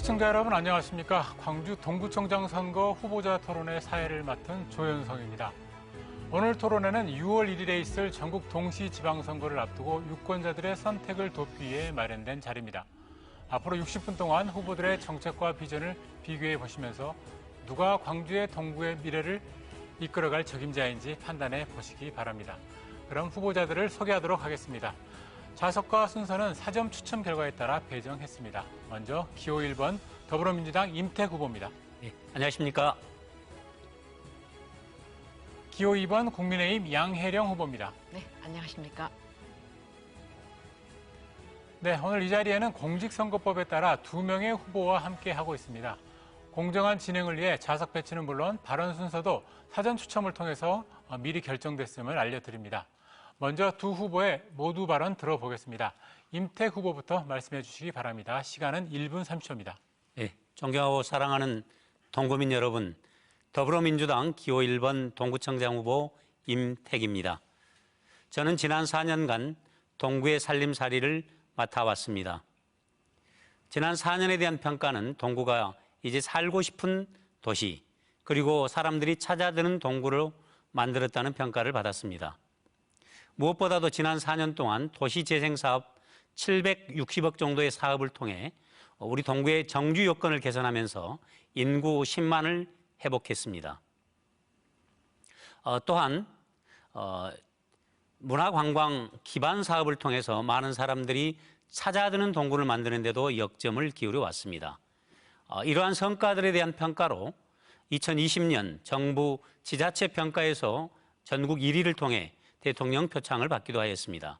시청자 여러분 안녕하십니까. 광주 동구청장 선거 후보자 토론회 사회를 맡은 조현성입니다. 오늘 토론회는 6월 1일에 있을 전국 동시 지방선거를 앞두고 유권자들의 선택을 돕기 위해 마련된 자리입니다. 앞으로 60분 동안 후보들의 정책과 비전을 비교해 보시면서 누가 광주의 동구의 미래를 이끌어갈 적임자인지 판단해 보시기 바랍니다. 그럼 후보자들을 소개하도록 하겠습니다. 좌석과 순서는 사전 추첨 결과에 따라 배정했습니다. 먼저 기호 1번 더불어민주당 임택 후보입니다. 네, 안녕하십니까. 기호 2번 국민의힘 양혜령 후보입니다. 네, 안녕하십니까. 네, 오늘 이 자리에는 공직선거법에 따라 2명의 후보와 함께하고 있습니다. 공정한 진행을 위해 좌석 배치는 물론 발언 순서도 사전 추첨을 통해서 미리 결정됐음을 알려드립니다. 먼저 두 후보의 모두 발언 들어보겠습니다. 임택 후보부터 말씀해 주시기 바랍니다. 시간은 1분 30초입니다. 네, 존경하고 사랑하는 동구민 여러분, 더불어민주당 기호 1번 동구청장 후보 임택입니다. 저는 지난 4년간 동구의 살림살이를 맡아왔습니다. 지난 4년에 대한 평가는 동구가 이제 살고 싶은 도시, 그리고 사람들이 찾아드는 동구로 만들었다는 평가를 받았습니다. 무엇보다도 지난 4년 동안 도시재생사업 760억 정도의 사업을 통해 우리 동구의 정주 여건을 개선하면서 인구 10만을 회복했습니다. 또한 문화관광 기반 사업을 통해서 많은 사람들이 찾아드는 동구를 만드는 데도 역점을 기울여 왔습니다. 이러한 성과들에 대한 평가로 2020년 정부 지자체 평가에서 전국 1위를 통해 대통령 표창을 받기도 하였습니다.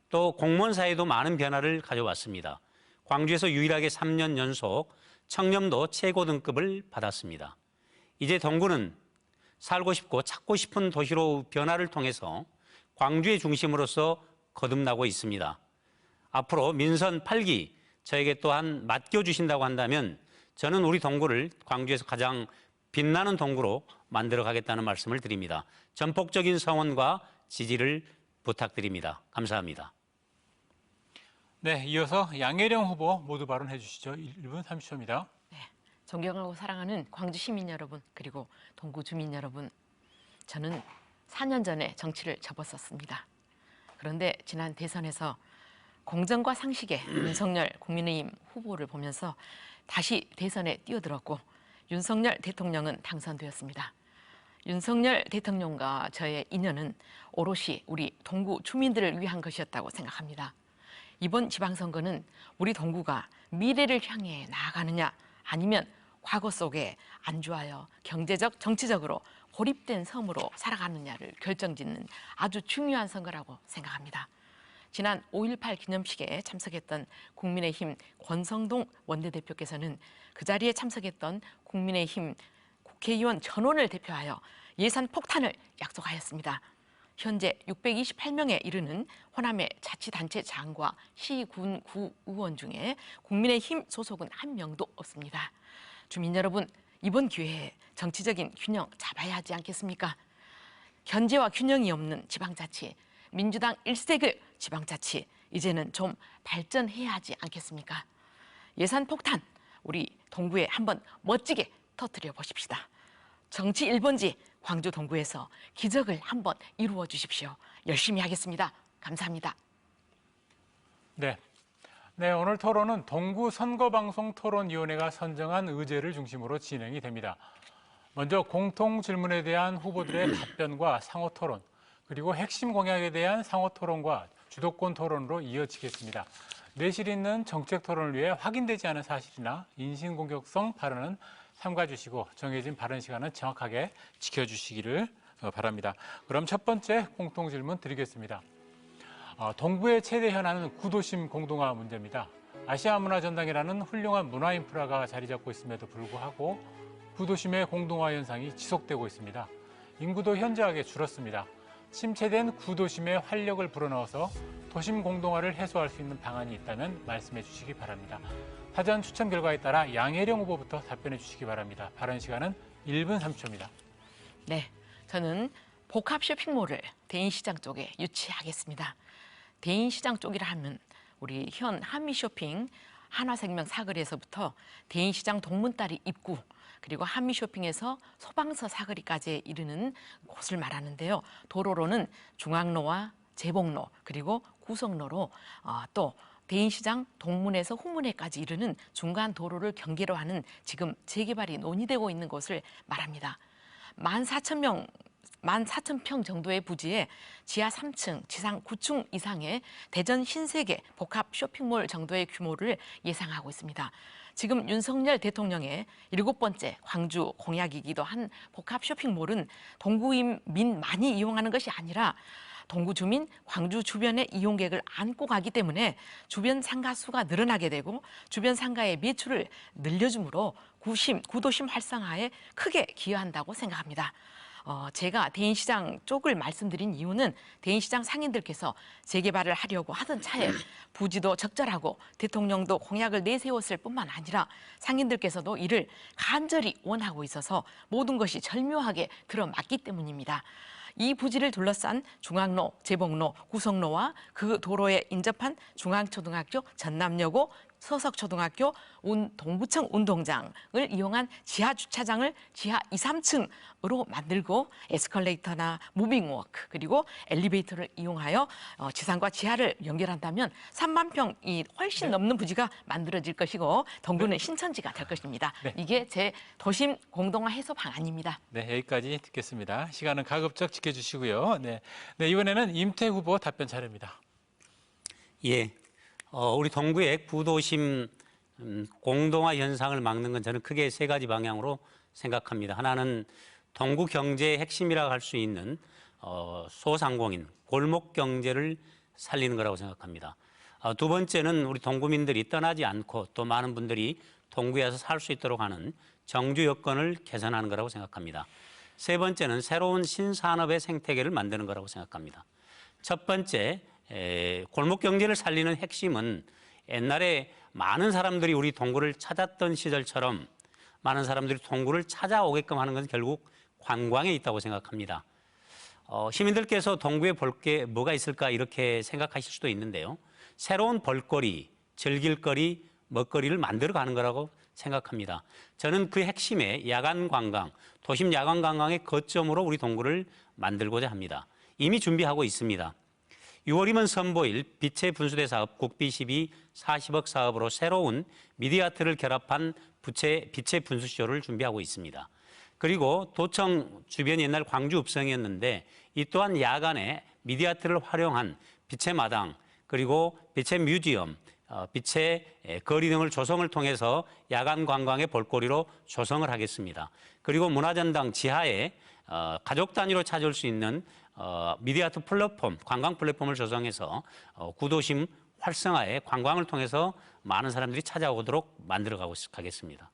또 공무원 사회도 많은 변화를 가져왔습니다. 광주에서 유일하게 3년 연속 청렴도 최고 등급을 받았습니다. 이제 동구는 살고 싶고 찾고 싶은 도시로 변화를 통해서 광주의 중심으로서 거듭나고 있습니다. 앞으로 민선 8기 저에게 또한 맡겨주신다고 한다면 저는 우리 동구를 광주에서 가장 빛나는 동구로 만들어가겠다는 말씀을 드립니다. 전폭적인 성원과 지지를 부탁드립니다. 감사합니다. 네, 이어서 양혜령 후보 모두 발언해 주시죠. 1분 30초입니다. 네, 존경하고 사랑하는 광주 시민 여러분, 그리고 동구 주민 여러분, 저는 4년 전에 정치를 접었었습니다. 그런데 지난 대선에서 공정과 상식의 윤석열 국민의힘 후보를 보면서 다시 대선에 뛰어들었고 윤석열 대통령은 당선되었습니다. 윤석열 대통령과 저의 인연은 오롯이 우리 동구 주민들을 위한 것이었다고 생각합니다. 이번 지방선거는 우리 동구가 미래를 향해 나아가느냐 아니면 과거 속에 안주하여 경제적, 정치적으로 고립된 섬으로 살아가느냐를 결정짓는 아주 중요한 선거라고 생각합니다. 지난 5.18 기념식에 참석했던 국민의힘 권성동 원내대표께서는 그 자리에 참석했던 국민의힘 국회의원 전원을 대표하여 예산 폭탄을 약속하였습니다. 현재 628명에 이르는 호남의 자치단체장과 시, 군, 구 의원 중에 국민의힘 소속은 한 명도 없습니다. 주민 여러분, 이번 기회에 정치적인 균형 잡아야 하지 않겠습니까? 견제와 균형이 없는 지방자치, 민주당 1세그 지방자치, 이제는 좀 발전해야 하지 않겠습니까? 예산 폭탄, 우리 동구에 한번 멋지게 터뜨려 보십시다. 정치 1번지 광주 동구에서 기적을 한번 이루어 주십시오. 열심히 하겠습니다. 감사합니다. 네, 오늘 토론은 동구 선거방송토론위원회가 선정한 의제를 중심으로 진행이 됩니다. 먼저 공통 질문에 대한 후보들의 답변과 상호 토론, 그리고 핵심 공약에 대한 상호 토론과 주도권 토론으로 이어지겠습니다. 내실 있는 정책 토론을 위해 확인되지 않은 사실이나 인신공격성 발언은 삼가주시고 정해진 발언 시간은 정확하게 지켜주시기를 바랍니다. 그럼 첫 번째 공통 질문 드리겠습니다. 동구의 최대 현안은 구도심 공동화 문제입니다. 아시아 문화전당이라는 훌륭한 문화 인프라가 자리 잡고 있음에도 불구하고 구도심의 공동화 현상이 지속되고 있습니다. 인구도 현저하게 줄었습니다. 침체된 구도심의 활력을 불어넣어서 도심 공동화를 해소할 수 있는 방안이 있다면 말씀해 주시기 바랍니다. 사전 추첨 결과에 따라 양혜령 후보부터 답변해 주시기 바랍니다. 발언 시간은 1분 30초입니다. 네, 저는 복합 쇼핑몰을 대인시장 쪽에 유치하겠습니다. 대인시장 쪽이라 하면 우리 현 한미쇼핑 한화생명 사거리에서부터 대인시장 동문다리 입구 그리고 한미쇼핑에서 소방서 사거리까지 이르는 곳을 말하는데요. 도로로는 중앙로와 재봉로 그리고 구성로로 또 대인시장 동문에서 후문에까지 이르는 중간 도로를 경계로 하는 지금 재개발이 논의되고 있는 곳을 말합니다. 14,000평 정도의 부지에 지하 3층, 지상 9층 이상의 대전 신세계 복합 쇼핑몰 정도의 규모를 예상하고 있습니다. 지금 윤석열 대통령의 7번째 광주 공약이기도 한 복합 쇼핑몰은 동구민만이 이용하는 것이 아니라 동구 주민, 광주 주변의 이용객을 안고 가기 때문에 주변 상가 수가 늘어나게 되고 주변 상가의 매출을 늘려주므로 구도심 활성화에 크게 기여한다고 생각합니다. 제가 대인시장 쪽을 말씀드린 이유는 대인시장 상인들께서 재개발을 하려고 하던 차에 부지도 적절하고 대통령도 공약을 내세웠을 뿐만 아니라 상인들께서도 이를 간절히 원하고 있어서 모든 것이 절묘하게 들어맞기 때문입니다. 이 부지를 둘러싼 중앙로, 재봉로, 구성로와 그 도로에 인접한 중앙초등학교, 전남여고, 서석초등학교, 동구청 운동장을 이용한 지하 주차장을 지하 2, 3층으로 만들고 에스컬레이터나 무빙워크 그리고 엘리베이터를 이용하여 지상과 지하를 연결한다면 3만 평이 훨씬 넘는 부지가 만들어질 것이고 동구는 신천지가 될 것입니다. 이게 제 도심 공동화 해소 방안입니다. 네, 여기까지 듣겠습니다. 시간은 가급적 지켜주시고요. 네, 이번에는 임태 후보 답변 차례입니다. 예, 우리 동구의 구도심 공동화 현상을 막는 건 저는 크게 세 가지 방향으로 생각합니다. 하나는 동구 경제의 핵심이라고 할 수 있는 소상공인, 골목 경제를 살리는 거라고 생각합니다. 두 번째는 우리 동구민들이 떠나지 않고 또 많은 분들이 동구에서 살 수 있도록 하는 정주 여건을 개선하는 거라고 생각합니다. 세 번째는 새로운 신산업의 생태계를 만드는 거라고 생각합니다. 첫 번째, 골목 경제를 살리는 핵심은 옛날에 많은 사람들이 우리 동구를 찾았던 시절처럼 많은 사람들이 동구를 찾아오게끔 하는 것은 결국 관광에 있다고 생각합니다. 시민들께서 동구에 볼 게 뭐가 있을까 이렇게 생각하실 수도 있는데요. 새로운 볼거리, 즐길거리, 먹거리를 만들어 가는 거라고 생각합니다. 저는 그 핵심에 야간 관광, 도심 야간 관광의 거점으로 우리 동구를 만들고자 합니다. 이미 준비하고 있습니다. 6월이면 선보일 빛의 분수대 사업 국비 12 40억 사업으로 새로운 미디어아트를 결합한 빛의 분수쇼를 준비하고 있습니다. 그리고 도청 주변 옛날 광주 읍성이었는데 이 또한 야간에 미디어아트를 활용한 빛의 마당 그리고 빛의 뮤지엄, 빛의 거리 등을 조성을 통해서 야간 관광의 볼거리로 조성을 하겠습니다. 그리고 문화전당 지하에 가족 단위로 찾을 수 있는 미디어아트 플랫폼, 관광 플랫폼을 조성해서 구도심 활성화에 관광을 통해서 많은 사람들이 찾아오도록 만들어 가겠습니다.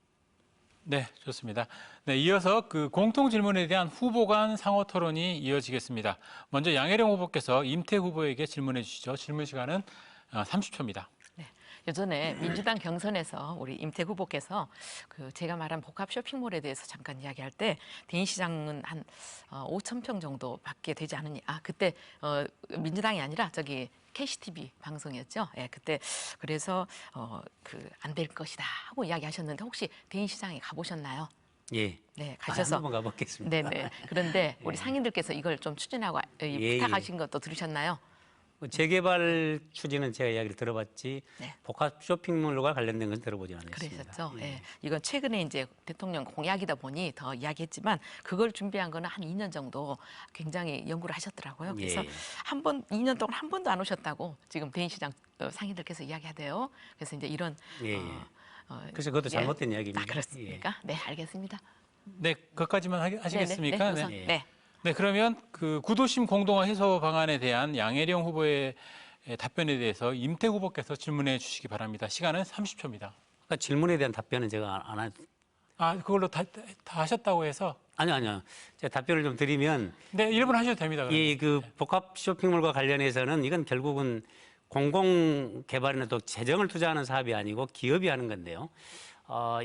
네, 좋습니다. 네, 이어서 그 공통 질문에 대한 후보 간 상호 토론이 이어지겠습니다. 먼저 양혜령 후보께서 임태 후보에게 질문해 주시죠. 질문 시간은 30초입니다. 예전에 민주당 경선에서 우리 임태 후보께서 그 제가 말한 복합 쇼핑몰에 대해서 잠깐 이야기할 때 대인시장은 한 5천 평 정도밖에 되지 않으니 그때 민주당이 아니라 저기 KCTV 방송이었죠. 예, 그때 그래서 그 안 될 것이다 하고 이야기하셨는데 혹시 대인시장에 가보셨나요? 예. 네, 가셔서 한번 가보겠습니다. 네네. 그런데 우리 상인들께서 이걸 좀 추진하고 부탁하신 것도 들으셨나요? 재개발 추진은 제가 이야기를 들어봤지 네. 복합 쇼핑몰과 관련된 건 들어보지 않았습니다. 그러셨죠. 예. 이건 최근에 이제 대통령 공약이다 보니 더 이야기했지만 그걸 준비한 거는 한 2년 정도 굉장히 연구를 하셨더라고요. 그래서 예. 2년 동안 한 번도 안 오셨다고 지금 대인시장 상인들께서 이야기하대요. 그래서 이제 이런 예. 그래서 그것도 잘못된 이야기입니다. 그렇습니까? 네, 알겠습니다. 네, 그것까지만 하시겠습니까? 네, 우선, 네. 네. 네, 그러면 그 구도심 공동화 해소 방안에 대한 양혜령 후보의 답변에 대해서 임태 후보께서 질문해 주시기 바랍니다. 시간은 30초입니다. 그러니까 질문에 대한 답변은 제가 안 그걸로 다 하셨다고 해서 아니요. 제가 답변을 좀 드리면 네, 1분 하셔도 됩니다. 그러면. 이 그 복합 쇼핑몰과 관련해서는 이건 결국은 공공 개발이나 또 재정을 투자하는 사업이 아니고 기업이 하는 건데요.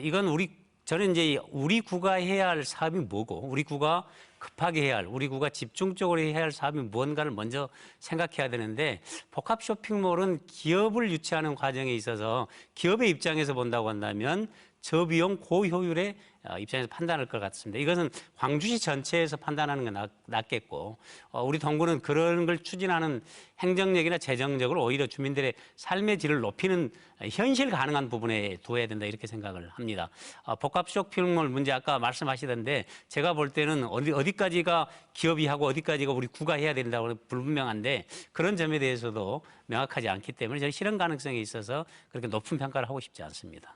이건 우리 저는 이제 우리 구가 해야 할 사업이 뭐고, 우리 구가 급하게 해야 할, 우리 구가 집중적으로 해야 할 사업이 무언가를 먼저 생각해야 되는데, 복합 쇼핑몰은 기업을 유치하는 과정에 있어서 기업의 입장에서 본다고 한다면 저비용 고효율의 입장에서 판단할 것 같습니다. 이것은 광주시 전체에서 판단하는 게 낫겠고, 우리 동구는 그런 걸 추진하는 행정력이나 재정력으로 오히려 주민들의 삶의 질을 높이는 현실 가능한 부분에 두어야 된다, 이렇게 생각을 합니다. 복합 쇼핑몰 문제 아까 말씀하시던데, 제가 볼 때는 어디까지가 기업이 하고 어디까지가 우리 구가 해야 된다고 불분명한데, 그런 점에 대해서도 명확하지 않기 때문에 저는 실현 가능성에 있어서 그렇게 높은 평가를 하고 싶지 않습니다.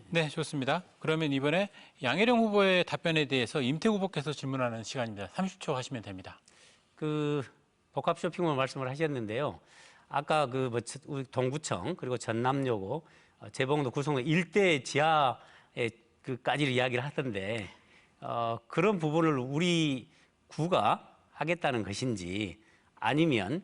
네, 좋습니다. 그러면 이번에 양혜령 후보의 답변에 대해서 임태 후보께서 질문하는 시간입니다. 30초 하시면 됩니다. 그 복합 쇼핑몰 말씀을 하셨는데요. 아까 우리 동구청 그리고 전남여고 재봉도 구성로 일대 지하에 그까지를 이야기를 하던데, 그런 부분을 우리 구가 하겠다는 것인지 아니면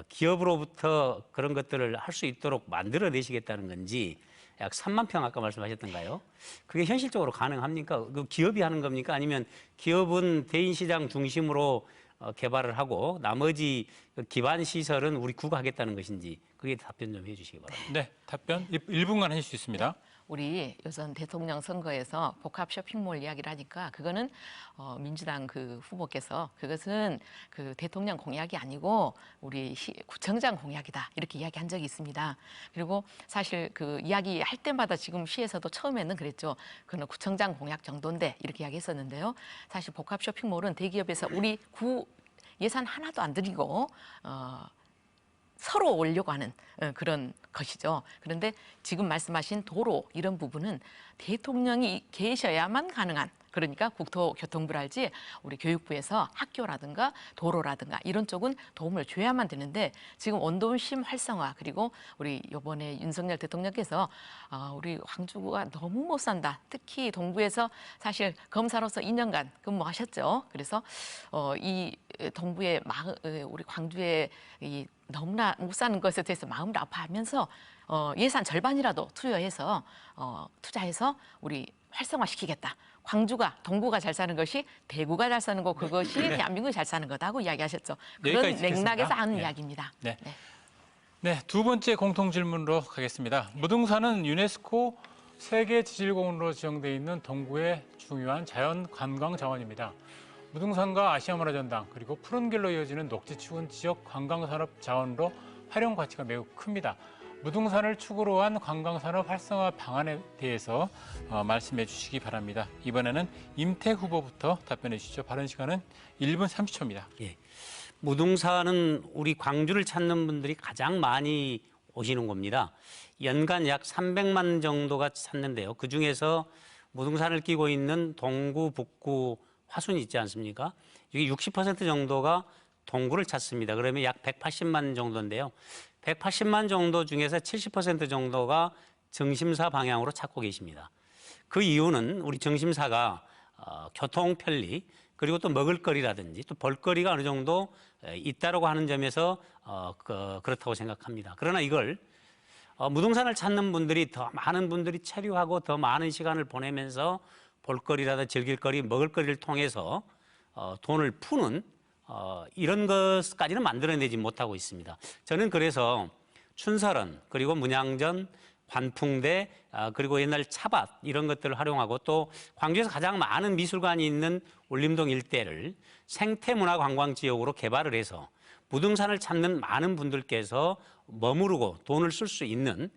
기업으로부터 그런 것들을 할 수 있도록 만들어내시겠다는 건지, 약 3만 평 아까 말씀하셨던가요? 그게 현실적으로 가능합니까? 그 기업이 하는 겁니까? 아니면 기업은 대인 시장 중심으로 개발을 하고 나머지 기반 시설은 우리 구가 하겠다는 것인지, 그게 답변 좀 해주시기 바랍니다. 네, 답변 1분간 하실 수 있습니다. 우리 요즘 대통령 선거에서 복합 쇼핑몰 이야기를 하니까 그거는 민주당 그 후보께서 그것은 그 대통령 공약이 아니고 우리 구청장 공약이다, 이렇게 이야기한 적이 있습니다. 그리고 사실 그 이야기할 때마다 지금 시에서도 처음에는 그랬죠. 그는 구청장 공약 정도인데, 이렇게 이야기했었는데요. 사실 복합 쇼핑몰은 대기업에서 우리 구 예산 하나도 안 들이고 서로 오려고 하는 그런 것이죠. 그런데 지금 말씀하신 도로, 이런 부분은 대통령이 계셔야만 가능한, 그러니까 국토교통부랄지 우리 교육부에서 학교라든가 도로라든가 이런 쪽은 도움을 줘야만 되는데, 지금 원도심 활성화, 그리고 우리 이번에 윤석열 대통령께서 우리 광주가 너무 못 산다, 특히 동부에서 사실 검사로서 2년간 근무하셨죠. 그래서 이 동부의 우리 광주의 이 너무나 못 사는 것에 대해서 마음을 아파하면서 예산 절반이라도 투자해서 우리 활성화시키겠다. 광주가, 동구가 잘 사는 것이 대구가 잘 사는 거, 그것이 대한민국이 잘 사는 거다고 이야기하셨죠. 그런 맥락에서 하는 이야기입니다. 네. 네, 두 번째 공통 질문으로 가겠습니다. 무등산은 유네스코 세계 지질공원으로 지정돼 있는 동구의 중요한 자연 관광 자원입니다. 무등산과 아시아문화전당 그리고 푸른 길로 이어지는 녹지축은 지역 관광산업 자원으로 활용 가치가 매우 큽니다. 무등산을 축으로 한 관광산업 활성화 방안에 대해서 말씀해 주시기 바랍니다. 이번에는 임태 후보부터 답변해 주시죠. 발언 시간은 1분 30초입니다. 예. 무등산은 우리 광주를 찾는 분들이 가장 많이 오시는 겁니다. 연간 약 300만 정도가 찾는데요. 그중에서 무등산을 끼고 있는 동구, 북구, 화순이 있지 않습니까? 이게 60% 정도가 동구를 찾습니다. 그러면 약 180만 정도인데요. 180만 정도 중에서 70% 정도가 정심사 방향으로 찾고 계십니다. 그 이유는 우리 정심사가 교통 편리, 그리고 또 먹을거리라든지 또 볼거리가 어느 정도 있다라고 하는 점에서 그렇다고 생각합니다. 그러나 이걸 무등산을 찾는 분들이 더 많은 분들이 체류하고 더 많은 시간을 보내면서 볼거리라든지 즐길거리, 먹을거리를 통해서 돈을 푸는 이런 것까지는 만들어내지 못하고 있습니다. 저는 그래서 춘설원, 그리고 문양전, 관풍대, 그리고 옛날 차밭 이런 것들을 활용하고, 또 광주에서 가장 많은 미술관이 있는 울림동 일대를 생태문화관광지역으로 개발을 해서 무등산을 찾는 많은 분들께서 머무르고 돈을 쓸 수 있는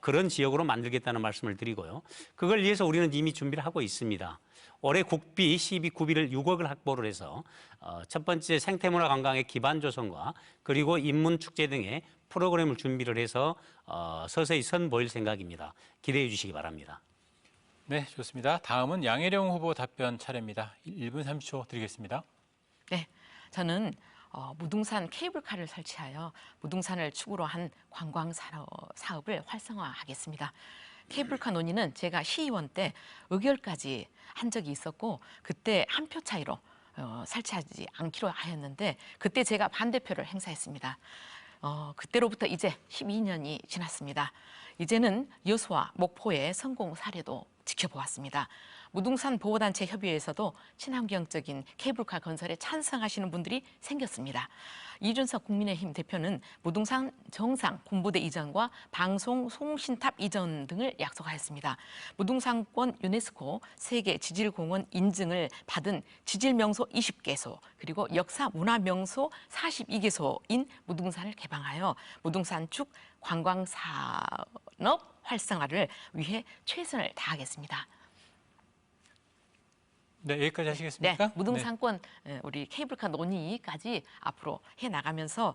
그런 지역으로 만들겠다는 말씀을 드리고요. 그걸 위해서 우리는 이미 준비를 하고 있습니다. 올해 국비, 시비, 구비를 6억을 확보를 해서 첫 번째 생태문화 관광의 기반 조성과 그리고 인문축제 등의 프로그램을 준비를 해서 서서히 선보일 생각입니다. 기대해 주시기 바랍니다. 네, 좋습니다. 다음은 양혜령 후보 답변 차례입니다. 1분 30초 드리겠습니다. 네, 저는 무등산 케이블카를 설치하여 무등산을 축으로 한 관광 사업을 활성화하겠습니다. 케이블카 논의는 제가 시의원 때 의결까지 한 적이 있었고, 그때 한 표 차이로 설치하지 않기로 하였는데, 그때 제가 반대표를 행사했습니다. 그때로부터 이제 12년이 지났습니다. 이제는 여수와 목포의 성공 사례도 지켜보았습니다. 무등산 보호단체 협의회에서도 친환경적인 케이블카 건설에 찬성하시는 분들이 생겼습니다. 이준석 국민의힘 대표는 무등산 정상 군부대 이전과 방송 송신탑 이전 등을 약속하였습니다. 무등산권 유네스코 세계 지질공원 인증을 받은 지질명소 20개소 그리고 역사문화명소 42개소인 무등산을 개방하여 무등산축 관광산업 활성화를 위해 최선을 다하겠습니다. 네, 여기까지 하시겠습니까? 네, 무등산권 우리 케이블카 논의까지 앞으로 해 나가면서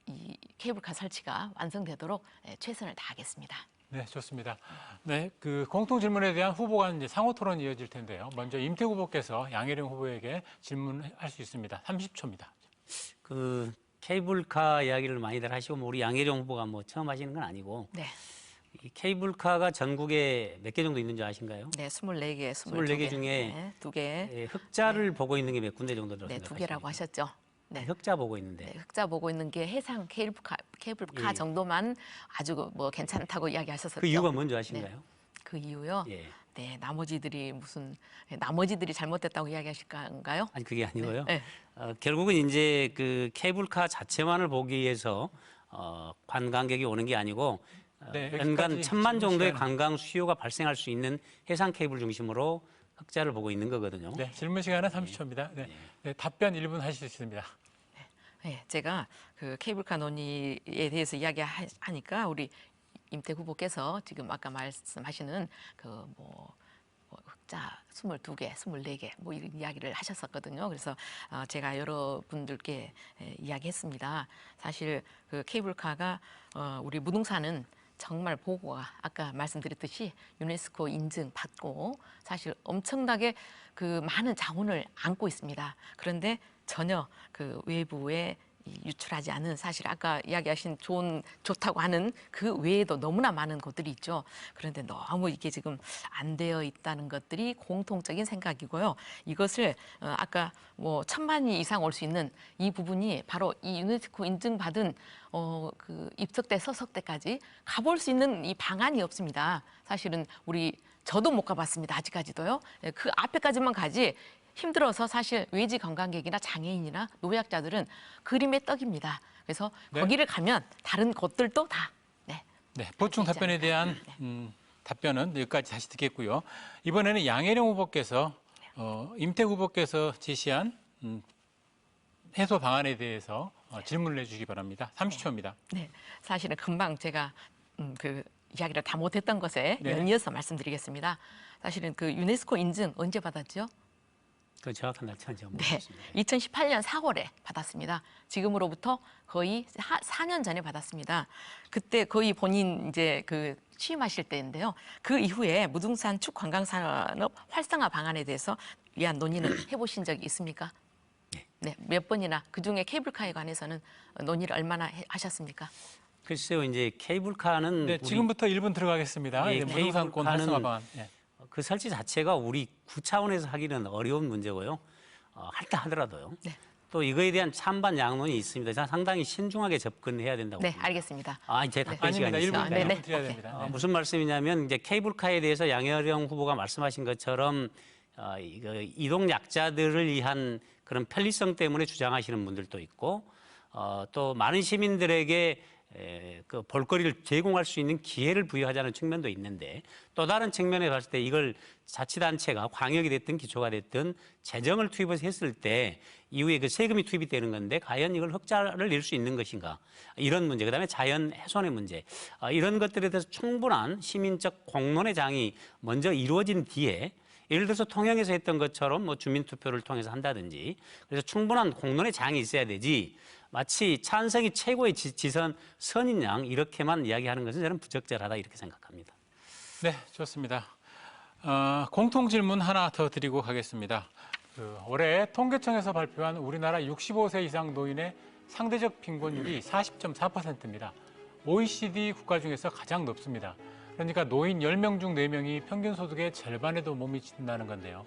이 케이블카 설치가 완성되도록 최선을 다하겠습니다. 네, 좋습니다. 네, 그 공통 질문에 대한 후보 간 이제 상호 토론이 이어질 텐데요. 먼저 임태 후보께서 양혜령 후보에게 질문할 수 있습니다. 30초입니다. 그 케이블카 이야기를 많이들 하시고 우리 양혜령 후보가 뭐 처음 하시는 건 아니고 네. 이 케이블카가 전국에 몇 개 정도 있는 줄 아신가요? 네, 24개, 24개 중에 네, 2개. 예, 흑자를 보고 있는 게 몇 군데 정도 네, 들었습니다. 2개라고 하셨죠. 네. 흑자 보고 있는데. 네, 흑자 보고 있는 게 해상 케이블카 예. 정도만 아주 뭐 괜찮다고 이야기하셨었죠. 그 이유가 뭔지 아신가요? 그 이유요? 예. 네, 나머지들이 잘못됐다고 이야기하실까요? 아니 그게 아니고요. 네. 결국은 이제 그 케이블카 자체만을 보기 위해서 관광객이 오는 게 아니고 네, 연간 여기까지 1,000만 정도의 질문 시간은- 관광 수요가 발생할 수 있는 해상 케이블 중심으로 흑자를 보고 있는 거거든요. 네, 질문 시간은 30초입니다. 네, 네, 답변 1분 하실 수 있습니다. 네, 제가 그 케이블카 논의에 대해서 이야기하니까 우리 임태 후보께서 지금 아까 말씀하시는 흑자 22개, 24개 뭐 이런 이야기를 하셨었거든요. 그래서 제가 여러분들께 이야기했습니다. 사실 그 케이블카가 우리 무등산은 정말 보고가 아까 말씀드렸듯이 유네스코 인증 받고 사실 엄청나게 그 많은 자원을 안고 있습니다. 그런데 전혀 그 외부에 유출하지 않은 사실 아까 이야기하신 좋다고 하는 그 외에도 너무나 많은 곳들이 있죠. 그런데 너무 이게 지금 안 되어 있다는 것들이 공통적인 생각이고요. 이것을 아까 뭐 1,000만이 이상 올 수 있는 이 부분이 바로 이 유네스코 인증받은 그 입석 때 서석 때까지 가볼 수 있는 이 방안이 없습니다. 사실은 저도 못 가봤습니다. 아직까지도요. 그 앞에까지만 가지. 힘들어서 사실 외지 관광객이나 장애인이나 노약자들은 그림의 떡입니다. 그래서 네. 거기를 가면 다른 곳들도 다 네, 보충 답변에 대한 답변은 여기까지 다시 듣겠고요. 이번에는 양혜령 후보께서 임태 후보께서 제시한 해소 방안에 대해서 질문을 해주시기 바랍니다. 30초입니다. 네, 사실은 금방 제가 그 이야기를 다 못했던 것에 네. 연이어서 말씀드리겠습니다. 사실은 그 유네스코 인증 언제 받았죠? 그 정확한 날짜는 제가 네, 모르겠습니다. 2018년 4월에 받았습니다. 지금으로부터 거의 4년 전에 받았습니다. 그때 거의 본인 이제 그 취임하실 때인데요. 그 이후에 무등산 축 관광산업 활성화 방안에 대해서 위한 논의는 해보신 적이 있습니까? 네, 몇 번이나 그중에 케이블카에 관해서는 논의를 얼마나 하셨습니까? 글쎄요, 이제 케이블카는 네, 지금부터 1분 들어가겠습니다. 예, 네, 무등산권 케이블카는- 활성화 방안. 네. 그 설치 자체가 우리 구 차원에서 하기는 어려운 문제고요. 할다 하더라도요. 네. 또 이거에 대한 찬반 양론이 있습니다. 저는 상당히 신중하게 접근해야 된다고 네, 봅니다. 알겠습니다. 제 답변 아닙니다. 시간이 1분, 있습니다. 네, 네. 드려야 오케이. 됩니다. 네. 무슨 말씀이냐면 이제 케이블카에 대해서 양혜령 후보가 말씀하신 것처럼 이거 이동 약자들을 위한 그런 편리성 때문에 주장하시는 분들도 있고 또 많은 시민들에게 그 볼거리를 제공할 수 있는 기회를 부여하자는 측면도 있는데 또 다른 측면에 봤을 때 이걸 자치단체가 광역이 됐든 기초가 됐든 재정을 투입해서 했을 때 이후에 그 세금이 투입이 되는 건데 과연 이걸 흑자를 낼 수 있는 것인가 이런 문제 그다음에 자연 훼손의 문제 이런 것들에 대해서 충분한 시민적 공론의 장이 먼저 이루어진 뒤에 예를 들어서 통영에서 했던 것처럼 뭐 주민투표를 통해서 한다든지 그래서 충분한 공론의 장이 있어야 되지 마치 찬성이 최고의 지선 선인 양 이렇게만 이야기하는 것은 저는 부적절하다 이렇게 생각합니다. 네, 좋습니다. 공통 질문 하나 더 드리고 가겠습니다. 올해 통계청에서 발표한 우리나라 65세 이상 노인의 상대적 빈곤율이 40.4%입니다. OECD 국가 중에서 가장 높습니다. 그러니까 노인 10명 중 4명이 평균 소득의 절반에도 못 미친다는 건데요.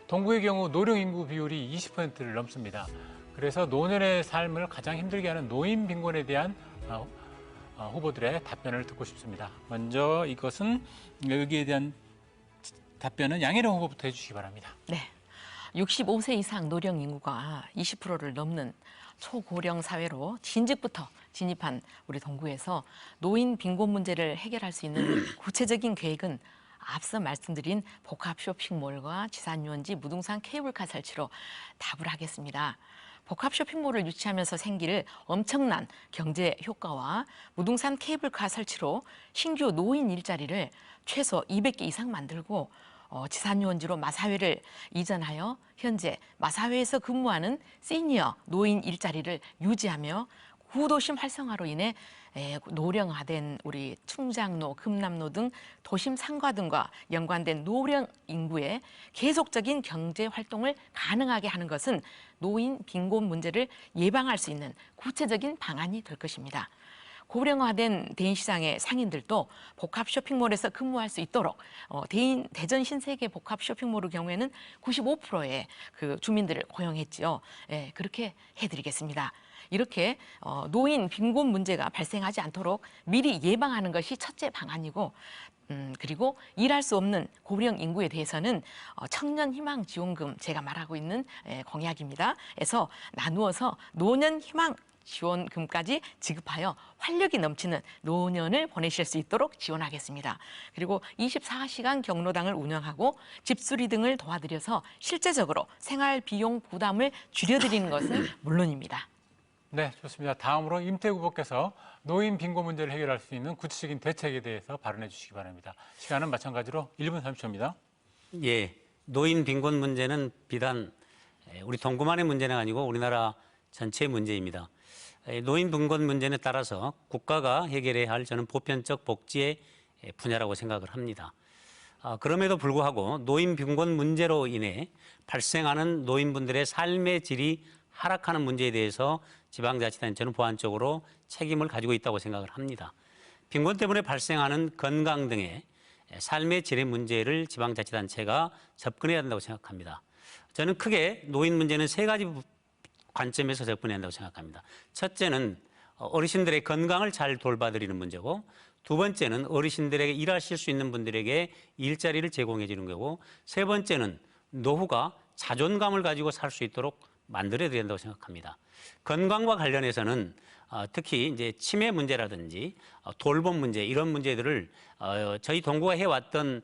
동구의 경우 노령 인구 비율이 20%를 넘습니다. 그래서 노년의 삶을 가장 힘들게 하는 노인 빈곤에 대한 후보들의 답변을 듣고 싶습니다. 먼저 이것은 여기에 대한 답변은 양혜령 후보부터 해주시기 바랍니다. 네. 65세 이상 노령 인구가 20%를 넘는 초고령 사회로 진즉부터 진입한 우리 동구에서 노인 빈곤 문제를 해결할 수 있는 구체적인 계획은 앞서 말씀드린 복합 쇼핑몰과 지산유원지 무등산 케이블카 설치로 답을 하겠습니다. 복합 쇼핑몰을 유치하면서 생길 엄청난 경제 효과와 무등산 케이블카 설치로 신규 노인 일자리를 최소 200개 이상 만들고 지산유원지로 마사회를 이전하여 현재 마사회에서 근무하는 시니어 노인 일자리를 유지하며 구도심 활성화로 인해 노령화된 우리 충장로, 금남로 등 도심 상가 등과 연관된 노령 인구의 계속적인 경제 활동을 가능하게 하는 것은 노인 빈곤 문제를 예방할 수 있는 구체적인 방안이 될 것입니다. 고령화된 대인시장의 상인들도 복합 쇼핑몰에서 근무할 수 있도록 대전 신세계 복합 쇼핑몰의 경우에는 95%의 그 주민들을 고용했지요. 그렇게 해드리겠습니다. 이렇게 노인 빈곤 문제가 발생하지 않도록 미리 예방하는 것이 첫째 방안이고 그리고 일할 수 없는 고령 인구에 대해서는 청년 희망 지원금 제가 말하고 있는 공약입니다. 에서 나누어서 노년 희망 지원금까지 지급하여 활력이 넘치는 노년을 보내실 수 있도록 지원하겠습니다. 그리고 24시간 경로당을 운영하고 집수리 등을 도와드려서 실제적으로 생활 비용 부담을 줄여드리는 것은 물론입니다. 네, 좋습니다. 다음으로 임태구 후보께서 노인 빈곤 문제를 해결할 수 있는 구체적인 대책에 대해서 발언해 주시기 바랍니다. 시간은 마찬가지로 1분 30초입니다. 예, 노인 빈곤 문제는 비단 우리 동구만의 문제는 아니고 우리나라 전체의 문제입니다. 노인 빈곤 문제에 따라서 국가가 해결해야 할 저는 보편적 복지의 분야라고 생각을 합니다. 그럼에도 불구하고 노인 빈곤 문제로 인해 발생하는 노인분들의 삶의 질이 하락하는 문제에 대해서 지방자치단체는 보완적으로 책임을 가지고 있다고 생각을 합니다. 빈곤 때문에 발생하는 건강 등의 삶의 질의 문제를 지방자치단체가 접근해야 한다고 생각합니다. 저는 크게 노인 문제는 세 가지 관점에서 접근해야 한다고 생각합니다. 첫째는 어르신들의 건강을 잘 돌봐드리는 문제고, 두 번째는 어르신들에게 일하실 수 있는 분들에게 일자리를 제공해 주는 거고, 세 번째는 노후가 자존감을 가지고 살 수 있도록 만들어야 된다고 생각합니다. 건강과 관련해서는 특히 이제 치매 문제라든지 돌봄 문제 이런 문제들을 저희 동구가 해왔던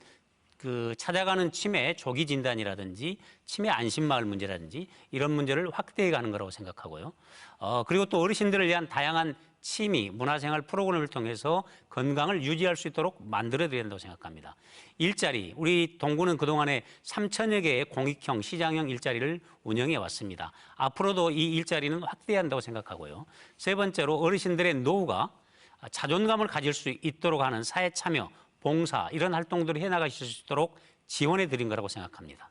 그 찾아가는 치매 조기 진단이라든지 치매 안심마을 문제라든지 이런 문제를 확대해 가는 거라고 생각하고요. 그리고 또 어르신들을 위한 다양한 취미, 문화생활 프로그램을 통해서 건강을 유지할 수 있도록 만들어야 된다고 생각합니다. 일자리, 우리 동구는 그동안에 3천여 개의 공익형, 시장형 일자리를 운영해 왔습니다. 앞으로도 이 일자리는 확대해야 한다고 생각하고요. 세 번째로 어르신들의 노후가 자존감을 가질 수 있도록 하는 사회 참여, 봉사 이런 활동들을 해나가실 수 있도록 지원해 드린 거라고 생각합니다.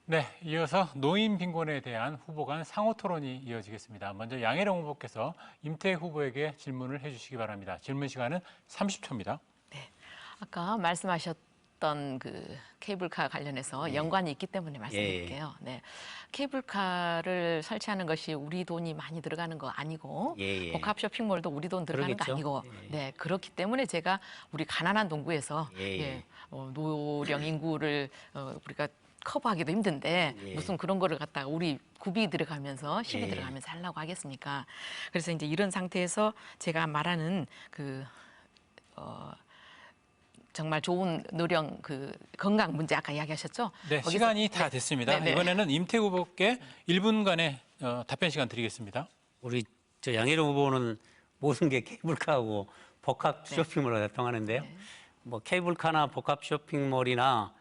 네, 이어서 노인 빈곤에 대한 후보 간 상호 토론이 이어지겠습니다. 먼저 양혜령 후보께서 임태희 후보에게 질문을 해주시기 바랍니다. 질문 시간은 30초입니다. 네, 아까 말씀하셨던 그 케이블카 관련해서 연관이 있기 때문에 말씀드릴게요. 네, 케이블카를 설치하는 것이 우리 돈이 많이 들어가는 거 아니고 복합 쇼핑몰도 우리 돈 들어가는 그러겠죠. 거 아니고 네, 그렇기 때문에 제가 우리 가난한 동구에서 노령 인구를 우리가 커버하기도 힘든데 무슨 그런 거를 갖다가 우리 굽이 들어가면서 시비 들어가면서 하려고 하겠습니까? 그래서 이제 이런 상태에서 제가 말하는 그 정말 좋은 노령 그 건강 문제 아까 이야기하셨죠? 네, 시간이 다 됐습니다. 네네. 이번에는 임태희 후보께 1분간의 답변 시간 드리겠습니다. 우리 저 양혜령 후보는 모든 게 케이블카하고 복합 쇼핑몰로 활동하는데요. 뭐 케이블카나 복합 쇼핑몰이나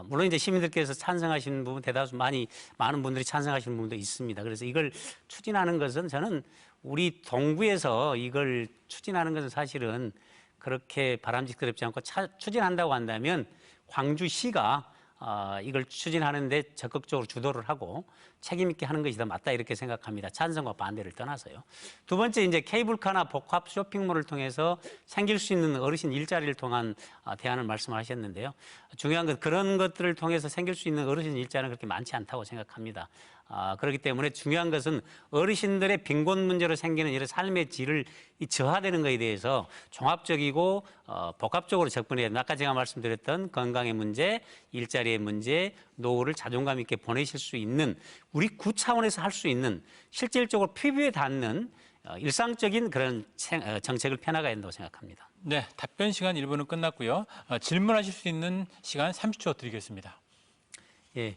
물론 이제 시민들께서 찬성하시는 부분 대다수 많은 분들이 찬성하시는 부분도 있습니다. 그래서 이걸 추진하는 것은 저는 우리 동구에서 이걸 추진하는 것은 사실은 그렇게 바람직스럽지 않고 추진한다고 한다면 광주시가 이걸 추진하는데 적극적으로 주도를 하고 책임 있게 하는 것이 더 맞다 이렇게 생각합니다. 찬성과 반대를 떠나서요. 두 번째 이제 케이블카나 복합 쇼핑몰을 통해서 생길 수 있는 어르신 일자리를 통한 대안을 말씀하셨는데요. 중요한 건 그런 것들을 통해서 생길 수 있는 어르신 일자리는 그렇게 많지 않다고 생각합니다. 그렇기 때문에 중요한 것은 어르신들의 빈곤 문제로 생기는 이런 삶의 질을 저하되는 것에 대해서 종합적이고 복합적으로 접근해야 된다. 아까 제가 말씀드렸던 건강의 문제, 일자리의 문제, 노후를 자존감 있게 보내실 수 있는 우리 구 차원에서 할 수 있는 실질적으로 피부에 닿는 일상적인 그런 정책을 펴나가야 된다고 생각합니다. 네, 답변 시간 1부는 끝났고요. 질문하실 수 있는 시간 30초 드리겠습니다. 예.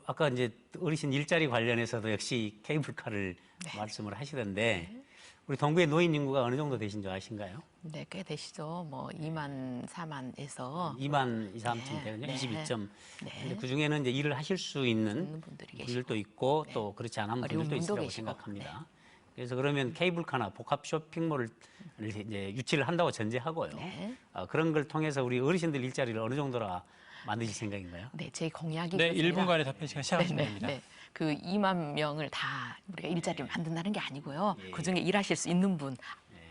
아까 이제 어르신 일자리 관련해서도 역시 케이블카를 말씀을 하시던데 우리 동구의 노인 인구가 어느 정도 되신 줄 아신가요? 네, 꽤 되시죠. 뭐 2만, 4만에서 2만 2, 3천 되거든요. 네. 22점. 네. 근데 그 중에는 이제 일을 하실 수 있는 분들이 계시고. 분들도 있고 또 그렇지 않은 어려운 분들도 분도 있으라고 계시고. 생각합니다. 그래서 그러면 케이블카나 복합 쇼핑몰을 이제 유치를 한다고 전제하고요. 네. 그런 걸 통해서 우리 어르신들 일자리를 어느 정도라 만드실 생각인가요? 네, 제 공약이 네, 그렇습니다. 1분간의 답변 시간 시작하시면 됩니다. 그 2만 명을 다 우리가 일자리를 만든다는 게 아니고요. 예. 그중에 일하실 수 있는 분,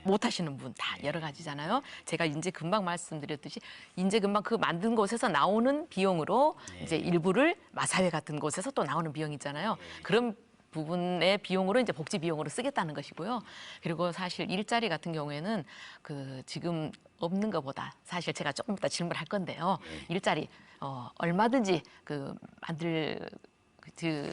못 하시는 분 다 여러 가지잖아요. 제가 이제 금방 말씀드렸듯이 이제 금방 그 만든 곳에서 나오는 비용으로 이제 일부를 마사회 같은 곳에서 또 나오는 비용 있잖아요. 그런 부분의 비용으로 이제 복지 비용으로 쓰겠다는 것이고요. 그리고 사실 일자리 같은 경우에는 그 지금 없는 것보다 사실 제가 조금 이따 질문할 건데요. 일자리 얼마든지 그 만들 그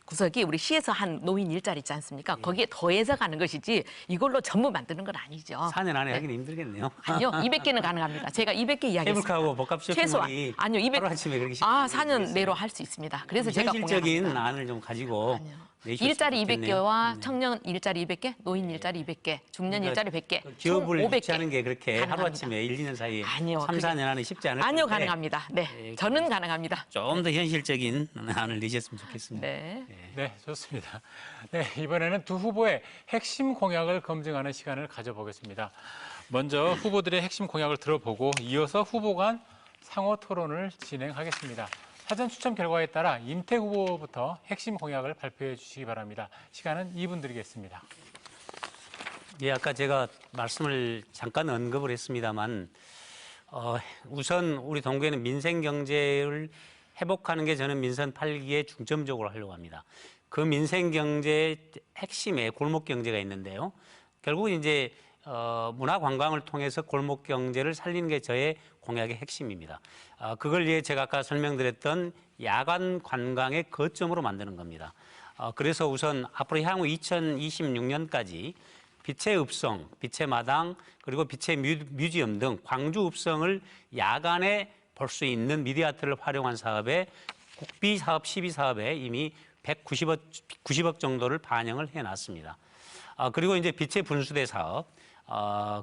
구석이 우리 시에서 한 노인 일자리 있지 않습니까? 거기에 더해서 가는 것이지 이걸로 전부 만드는 건 아니죠. 4년 안에 하긴 힘들겠네요. 아니요, 200개는 가능합니다. 제가 200개 이야기했습니다. 케이블카하고 복합 쇼핑몰이 아니요, 200. 하루아침에 그렇게 쉽게 4년 내로 할 수 있습니다. 그래서 제가 현실적인 공약합니다. 안을 좀 가지고 아니요. 내셨으면 일자리 좋겠네요. 200개와 청년 일자리 200개, 노인 일자리 200개, 중년 일자리 100개, 총 기업을 500개. 유치하는 게 그렇게 가능합니다. 하루아침에 1, 2년 사이에 아니요, 3, 4년 안에 쉽지 않을 아니요, 텐데 가능합니다. 네, 저는 가능합니다. 좀 더 현실적인 안을 내셨으면 좋겠습니다. 네. 네, 좋습니다. 네, 이번에는 두 후보의 핵심 공약을 검증하는 시간을 가져보겠습니다. 먼저 후보들의 핵심 공약을 들어보고 이어서 후보 간 상호 토론을 진행하겠습니다. 사전 추첨 결과에 따라 임태 후보부터 핵심 공약을 발표해 주시기 바랍니다. 시간은 2분 드리겠습니다. 예, 아까 제가 말씀을 잠깐 언급을 했습니다만 우선 우리 동구에는 민생 경제를 회복하는 게 저는 민선 8기에 중점적으로 하려고 합니다. 그 민생 경제의 핵심에 골목 경제가 있는데요. 결국 이제 문화 관광을 통해서 골목 경제를 살리는 게 저의 공약의 핵심입니다. 그걸 위해 제가 아까 설명드렸던 야간 관광의 거점으로 만드는 겁니다. 그래서 우선 앞으로 향후 2026년까지 빛의 읍성, 빛의 마당, 그리고 빛의 뮤지엄 등 광주 읍성을 야간에 볼 수 있는 미디어아트를 활용한 사업에 국비 사업, 시비 사업에 이미 190억 정도를 반영을 해놨습니다. 그리고 이제 빛의 분수대 사업,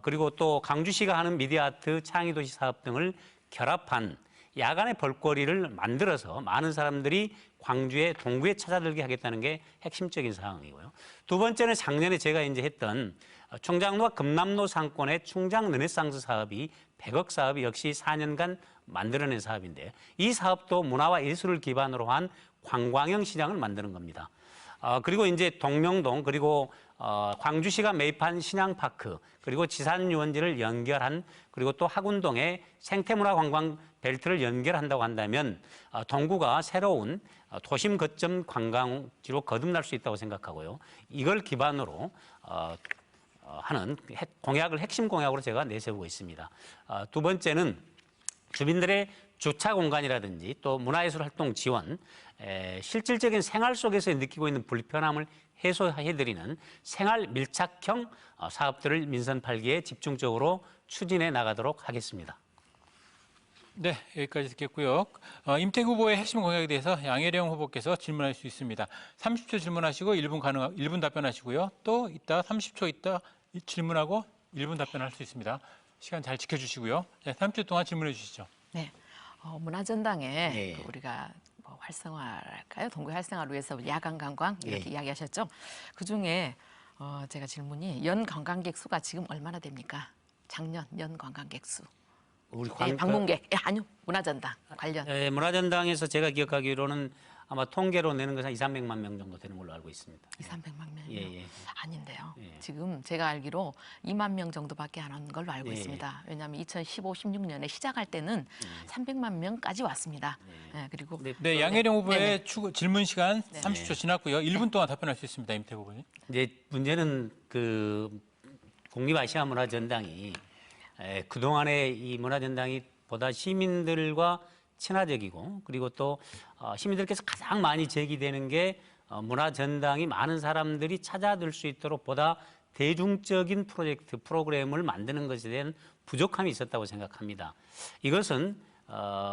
그리고 또 강주시가 하는 미디어아트 창의도시 사업 등을 결합한 야간의 볼거리를 만들어서 많은 사람들이 광주에 동구에 찾아들게 하겠다는 게 핵심적인 사항이고요. 두 번째는 작년에 제가 이제 했던 충장로와 금남로 상권의 충장 르네상스 사업이 100억 사업이 역시 4년간 만들어낸 사업인데 이 사업도 문화와 예술을 기반으로 한 관광형 시장을 만드는 겁니다. 그리고 이제 동명동 그리고 광주시가 매입한 신양파크 그리고 지산유원지를 연결한 그리고 또 학운동에 생태문화 관광 벨트를 연결한다고 한다면 동구가 새로운 도심 거점 관광지로 거듭날 수 있다고 생각하고요. 이걸 기반으로 하는 공약을 핵심 공약으로 제가 내세우고 있습니다. 두 번째는 주민들의 주차 공간이라든지 또 문화예술 활동 지원, 실질적인 생활 속에서 느끼고 있는 불편함을 해소해드리는 생활 밀착형 사업들을 민선 8기에 집중적으로 추진해 나가도록 하겠습니다. 네, 여기까지 듣겠고요. 임태 후보의 핵심 공약에 대해서 양혜령 후보께서 질문할 수 있습니다. 30초 질문하시고 1분 답변하시고요. 또 이따 30초 있다 질문하고 1분 답변할 수 있습니다. 시간 잘 지켜주시고요. 네, 30초 동안 질문해 주시죠. 네, 문화전당에 네. 우리가 뭐 활성화랄까요? 동구 활성화를 위해서 야간 관광 이렇게 네. 이야기하셨죠. 그 중에 제가 질문이 연 관광객 수가 지금 얼마나 됩니까? 작년 연 관광객 수. 우리 네, 방문객. 아니요, 문화전당 관련. 문화전당에서 제가 기억하기로는 아마 통계로 내는 것은 2, 300만 명 정도 되는 걸로 알고 있습니다. 2, 300만 명이요? 예, 예. 아닌데요. 예. 지금 제가 알기로 2만 명 정도밖에 안 한 걸로 알고 예, 있습니다. 왜냐하면 2015, 16년에 시작할 때는 300만 명까지 왔습니다. 예, 그리고 네, 양혜령 후보의 네네. 질문 시간 네. 30초 지났고요. 1분 동안 답변할 수 있습니다. 임태국 의원님. 이제 문제는 그 국립아시아문화전당이 그동안에 이 문화전당이 보다 시민들과 친화적이고 그리고 또 시민들께서 가장 많이 제기되는 게 문화전당이 많은 사람들이 찾아들 수 있도록 보다 대중적인 프로젝트, 프로그램을 만드는 것에 대한 부족함이 있었다고 생각합니다. 이것은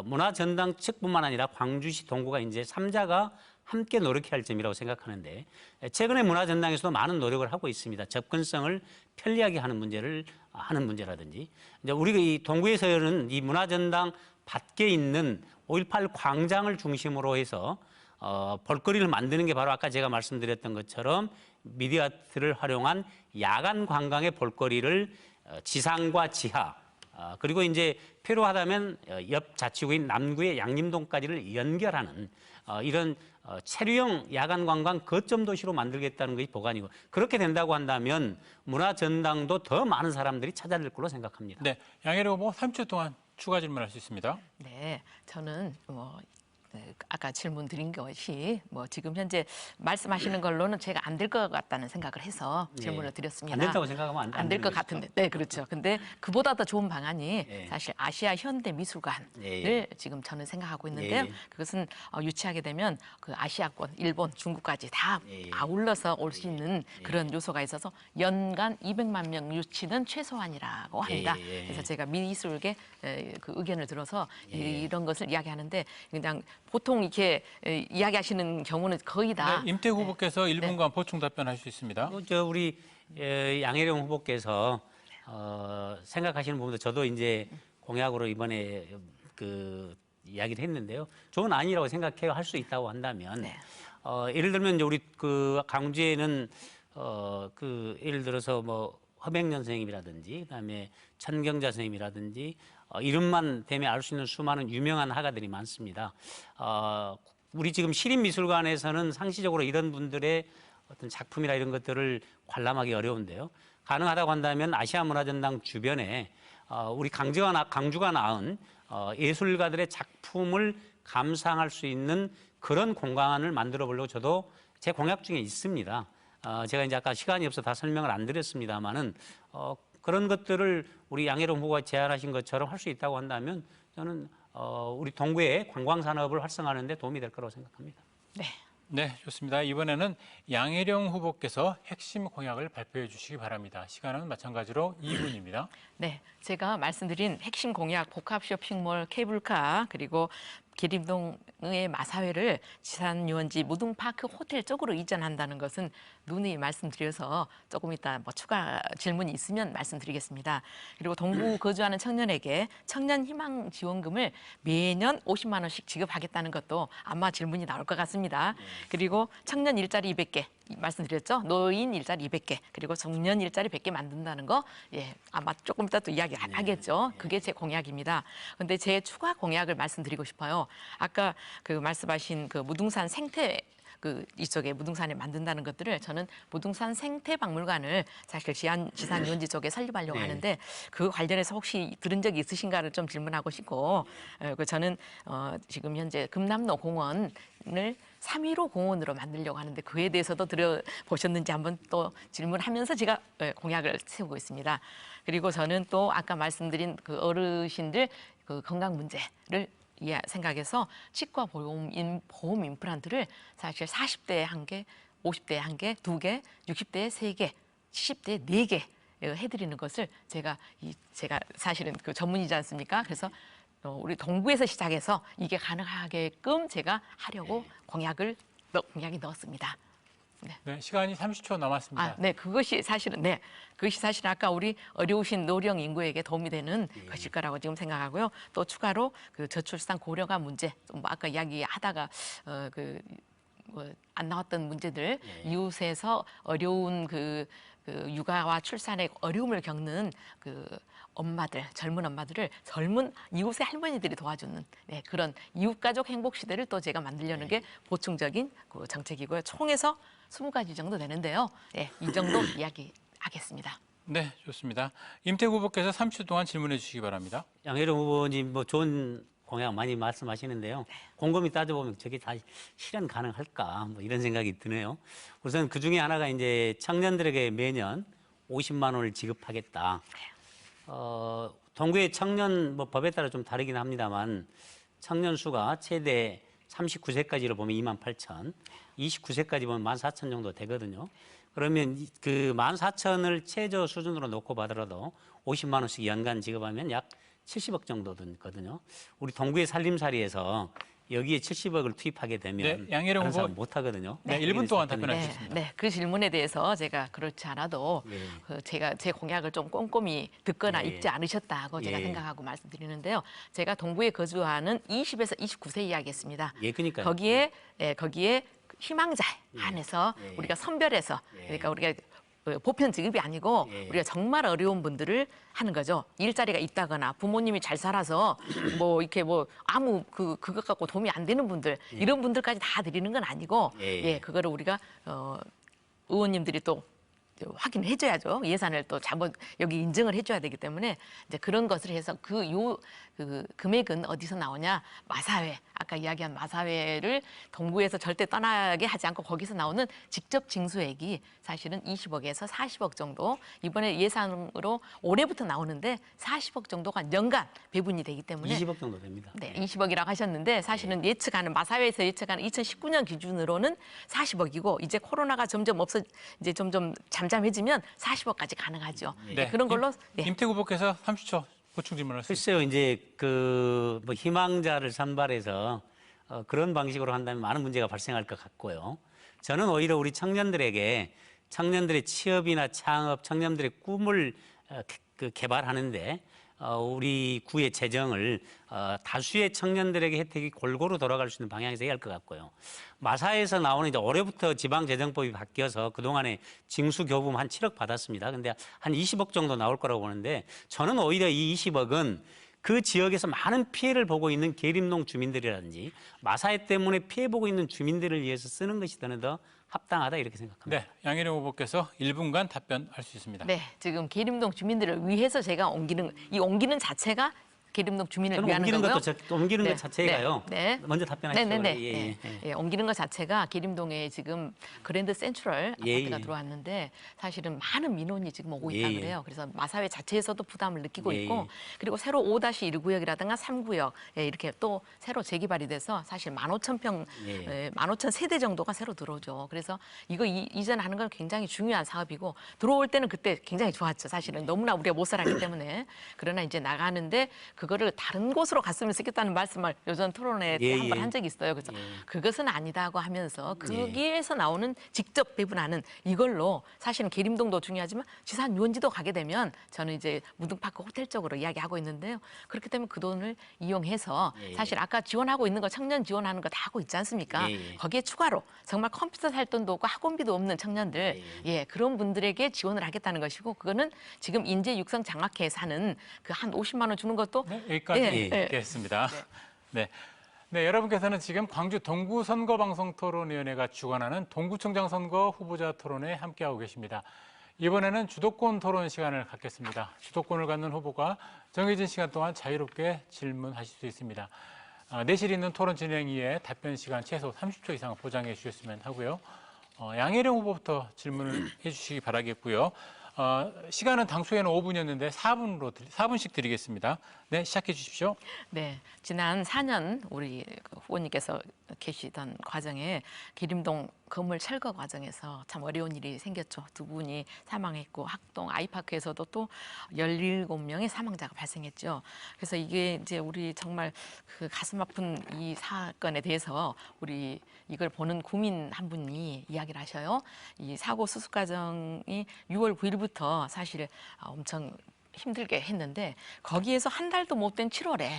문화전당 측뿐만 아니라 광주시 동구가 이제 3자가 함께 노력해야 할 점이라고 생각하는데 최근에 문화전당에서도 많은 노력을 하고 있습니다. 접근성을 편리하게 하는 문제라든지 이제 우리가 이 동구에서는 이 문화전당 밖에 있는 5.18 광장을 중심으로 해서 볼거리를 만드는 게 바로 아까 제가 말씀드렸던 것처럼 미디어아트를 활용한 야간 관광의 볼거리를 지상과 지하 그리고 이제 필요하다면 옆 자치구인 남구의 양림동까지를 연결하는 이런 체류형 야간 관광 거점 도시로 만들겠다는 것이 보관이고 그렇게 된다고 한다면 문화전당도 더 많은 사람들이 찾아들 걸로 생각합니다. 네, 양혜령 후보 30초 동안 추가 질문할 수 있습니다. 네, 저는 아까 질문 드린 것이 지금 현재 말씀하시는 걸로는 제가 안 될 것 같다는 생각을 해서 질문을 드렸습니다. 안 된다고 생각하면 안 될 것 같은데, 네, 그렇죠. 근데 그보다 더 좋은 방안이 예. 사실 아시아 현대 미술관을 예. 지금 저는 생각하고 있는데요. 예. 그것은 유치하게 되면 그 아시아권, 일본, 중국까지 다 예. 아울러서 올 수 있는 그런 요소가 있어서 연간 200만 명 유치는 최소한이라고 합니다. 예. 그래서 제가 미술계 그 의견을 들어서 이런 것을 이야기하는데 그냥 보통 이렇게 이야기하시는 경우는 거의 다 네, 임태국 후보께서 1분간 보충 답변할 수 있습니다. 우리 양혜령 후보께서 생각하시는 부분도 저도 이제 공약으로 이번에 그 이야기를 했는데요. 좋은 아니라고 생각해요. 할 수 있다고 한다면 네. 예를 들면 이제 우리 그 강주에는 그 예를 들어서 뭐 허백년 선생님이라든지 그다음에 천경자 선생님이라든지 이름만 대면 알 수 있는 수많은 유명한 화가들이 많습니다. 우리 지금 시립미술관에서는 상시적으로 이런 분들의 어떤 작품이나 이런 것들을 관람하기 어려운데요. 가능하다고 한다면 아시아문화전당 주변에 우리 강주가 낳은 예술가들의 작품을 감상할 수 있는 그런 공간을 만들어 보려고 저도 제 공약 중에 있습니다. 제가 이제 아까 시간이 없어 다 설명을 안 드렸습니다만은 그런 것들을 우리 양혜령 후보가 제안하신 것처럼 할 수 있다고 한다면 저는 우리 동구의 관광 산업을 활성화하는 데 도움이 될 거라고 생각합니다. 네. 네, 좋습니다. 이번에는 양혜령 후보께서 핵심 공약을 발표해 주시기 바랍니다. 시간은 마찬가지로 2분입니다. 네, 제가 말씀드린 핵심 공약 복합 쇼핑몰 케이블카 그리고 기림동의 마사회를 지산유원지 무등파크 호텔 쪽으로 이전한다는 것은 누누이 말씀드려서 조금 이따 추가 질문이 있으면 말씀드리겠습니다. 그리고 동구 거주하는 청년에게 청년 희망 지원금을 매년 50만 원씩 지급하겠다는 것도 아마 질문이 나올 것 같습니다. 그리고 청년 일자리 200개 말씀드렸죠. 노인 일자리 200개 그리고 청년 일자리 100개 만든다는 거 아마 조금 이따 또 이야기 하겠죠. 그게 제 공약입니다. 그런데 제 추가 공약을 말씀드리고 싶어요. 아까 그 말씀하신 그 무등산 생태 이쪽에 무등산에 만든다는 것들을 저는 무등산 생태박물관을 사실 지산유원지 쪽에 설립하려고 하는데 그 관련해서 혹시 들은 적이 있으신가를 좀 질문하고 싶고 저는 지금 현재 금남로 공원을 3.15 공원으로 만들려고 하는데 그에 대해서도 들어보셨는지 한번 또 질문하면서 제가 공약을 세우고 있습니다. 그리고 저는 또 아까 말씀드린 그 어르신들 그 건강 문제를 생각해서 치과 보험 임플란트를 사실 40대에 1개, 50대에 1개, 2개, 60대에 3개, 70대에 4개 해드리는 것을 제가 사실은 그 전문이지 않습니까? 그래서 우리 동구에서 시작해서 이게 가능하게끔 제가 하려고 공약이 넣었습니다. 네, 시간이 30초 남았습니다. 네, 그것이 사실은 아까 우리 어려우신 노령 인구에게 도움이 되는 것일 거라고 지금 생각하고요. 또 추가로 그 저출산 고령화 문제, 아까 이야기하다가 안 나왔던 문제들, 이웃에서 어려운 그 육아와 출산에 어려움을 겪는 그 엄마들, 젊은 엄마들을 젊은 이웃의 할머니들이 도와주는 그런 이웃가족 행복시대를 또 제가 만들려는 게 보충적인 그 정책이고요. 총에서 20가지 정도 되는데요. 이 정도 이야기하겠습니다. 네, 좋습니다. 임태구 후보께서 30초 동안 질문해 주시기 바랍니다. 양혜령 후보님 뭐 좋은 공약 많이 말씀하시는데요. 곰곰이 따져보면 저게 다 실현 가능할까 뭐 이런 생각이 드네요. 우선 그 중에 하나가 이제 청년들에게 매년 50만 원을 지급하겠다. 동구의 청년 뭐 법에 따라 좀 다르긴 합니다만 청년 수가 최대 39세까지로 보면 28,000, 29세까지 보면 14,000 정도 되거든요. 그러면 그 14,000을 최저 수준으로 놓고 받더라도 50만 원씩 연간 지급하면 약 70억 정도 되거든요. 우리 동구의 살림살이에서 여기에 70억을 투입하게 되면 양혜령 후보 못 하거든요. 네, 1분 동안 답변하겠습니다. 그 질문에 대해서 제가 그렇지 않아도 제가 제 공약을 좀 꼼꼼히 듣거나 읽지 않으셨다고 제가 생각하고 말씀드리는데요. 제가 동구에 거주하는 20에서 29세 이야기했습니다. 그러니까요. 거기에 희망자 안에서 우리가 선별해서 그러니까 우리가 보편 지급이 아니고 우리가 정말 어려운 분들을 하는 거죠. 일자리가 있다거나 부모님이 잘 살아서 뭐 이렇게 뭐 아무 그것 갖고 도움이 안 되는 분들 이런 분들까지 다 드리는 건 아니고 그거를 우리가 의원님들이 또 확인을 해줘야죠. 예산을 또 여기 인증을 해줘야 되기 때문에 이제 그런 것을 해서 그 금액은 어디서 나오냐? 마사회, 아까 이야기한 마사회를 동구에서 절대 떠나게 하지 않고 거기서 나오는 직접 징수액이 사실은 20억에서 40억 정도 이번에 예산으로 올해부터 나오는데 40억 정도가 연간 배분이 되기 때문에 20억 정도 됩니다. 네, 20억이라고 하셨는데 사실은 마사회에서 예측하는 2019년 기준으로는 40억이고 이제 코로나가 점점 이제 점점 잠잠해지면 40억까지 가능하죠. 그런 걸로 임태구 후보께서 30초 보충 질문을 하습니다. 글쎄요, 이제 뭐 희망자를 선발해서 그런 방식으로 한다면 많은 문제가 발생할 것 같고요. 저는 오히려 우리 청년들에게 청년들의 취업이나 창업, 청년들의 꿈을 개발하는데 우리 구의 재정을 다수의 청년들에게 혜택이 골고루 돌아갈 수 있는 방향에서 해야 할 것 같고요. 마사에서 나오는 이제 올해부터 지방재정법이 바뀌어서 그동안에 징수교부금 한 7억 받았습니다. 근데 한 20억 정도 나올 거라고 보는데 저는 오히려 이 20억은 그 지역에서 많은 피해를 보고 있는 계림동 주민들이라든지 마사회 때문에 피해 보고 있는 주민들을 위해서 쓰는 것이 더 합당하다 이렇게 생각합니다. 네, 양혜령 후보께서 1분간 답변할 수 있습니다. 네, 지금 계림동 주민들을 위해서 제가 옮기는 자체가 계림동 주민을 위한 거고요. 옮기는 것 자체가요. 먼저 답변하시죠. 옮기는 것 자체가 계림동에 지금 그랜드 센트럴 아파트가 들어왔는데 사실은 많은 민원이 지금 오고 있다 그래요. 그래서 마사회 자체에서도 부담을 느끼고 있고 그리고 새로 5-1구역이라든가 3구역 이렇게 또 새로 재개발이 돼서 사실 15,000평, 15,000세대 정도가 새로 들어오죠. 그래서 이거 이전하는 건 굉장히 중요한 사업이고 들어올 때는 그때 굉장히 좋았죠. 사실은 너무나 우리가 못 살았기 때문에. 그러나 이제 나가는데 그거를 다른 곳으로 갔으면 좋겠다는 말씀을 요전 토론회 때 한 번 한 적이 있어요. 그래서 그것은 아니다고 하면서 거기에서 나오는 직접 배분하는 이걸로 사실은 계림동도 중요하지만 지산 유원지도 가게 되면 저는 이제 무등파크 호텔 쪽으로 이야기하고 있는데요. 그렇기 때문에 그 돈을 이용해서 사실 아까 지원하고 있는 거 청년 지원하는 거 다 하고 있지 않습니까? 거기에 추가로 정말 컴퓨터 살 돈도 없고 학원비도 없는 청년들 그런 분들에게 지원을 하겠다는 것이고 그거는 지금 인재 육성 장학회에 사는 그 한 50만 원 주는 것도 여기까지 듣겠습니다. 네, 여러분께서는 지금 광주 동구 선거방송토론위원회가 주관하는 동구청장 선거 후보자 토론에 함께하고 계십니다. 이번에는 주도권 토론 시간을 갖겠습니다. 주도권을 갖는 후보가 정해진 시간 동안 자유롭게 질문하실 수 있습니다. 내실 있는 토론 진행 이에 답변 시간 최소 30초 이상 보장해 주셨으면 하고요. 양혜령 후보부터 질문을 해주시기 바라겠고요. 시간은 당초에는 5분이었는데 4분씩 드리겠습니다. 네, 시작해 주십시오. 네, 지난 4년 우리 후보님께서 계시던 과정에 계림동 건물 철거 과정에서 참 어려운 일이 생겼죠. 2분이 사망했고 학동 아이파크에서도 또 17명의 사망자가 발생했죠. 그래서 이게 이제 우리 정말 그 가슴 아픈 이 사건에 대해서 우리 이걸 보는 구민 한 분이 이야기를 하셔요. 이 사고 수습 과정이 6월 9일부터 사실 엄청 힘들게 했는데 거기에서 한 달도 못 된 7월에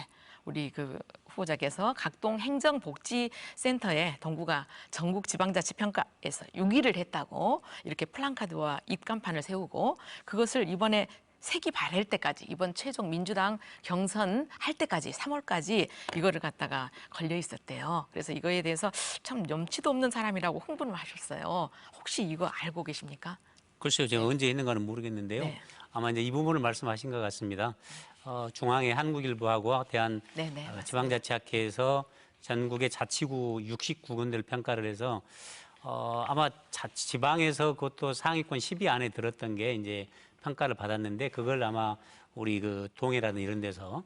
우리 그 후보자께서 각동 행정복지센터에 동구가 전국지방자치평가에서 6위를 했다고 이렇게 플랜카드와 입간판을 세우고 그것을 이번에 색이 바랄 때까지 이번 최종 민주당 경선 할 때까지 3월까지 이거를 갖다가 걸려 있었대요. 그래서 이거에 대해서 참 염치도 없는 사람이라고 흥분을 하셨어요. 혹시 이거 알고 계십니까? 글쎄요, 제가 언제 했는가는 모르겠는데요. 네. 아마 이제 이 부분을 말씀하신 것 같습니다. 중앙의 한국일보하고 대한 네, 네, 맞습니다. 지방자치학회에서 전국의 자치구 69군데를 평가를 해서 아마 지방에서 그것도 상위권 10위 안에 들었던 게 이제 평가를 받았는데 그걸 아마 우리 그 동해라든 이런 데서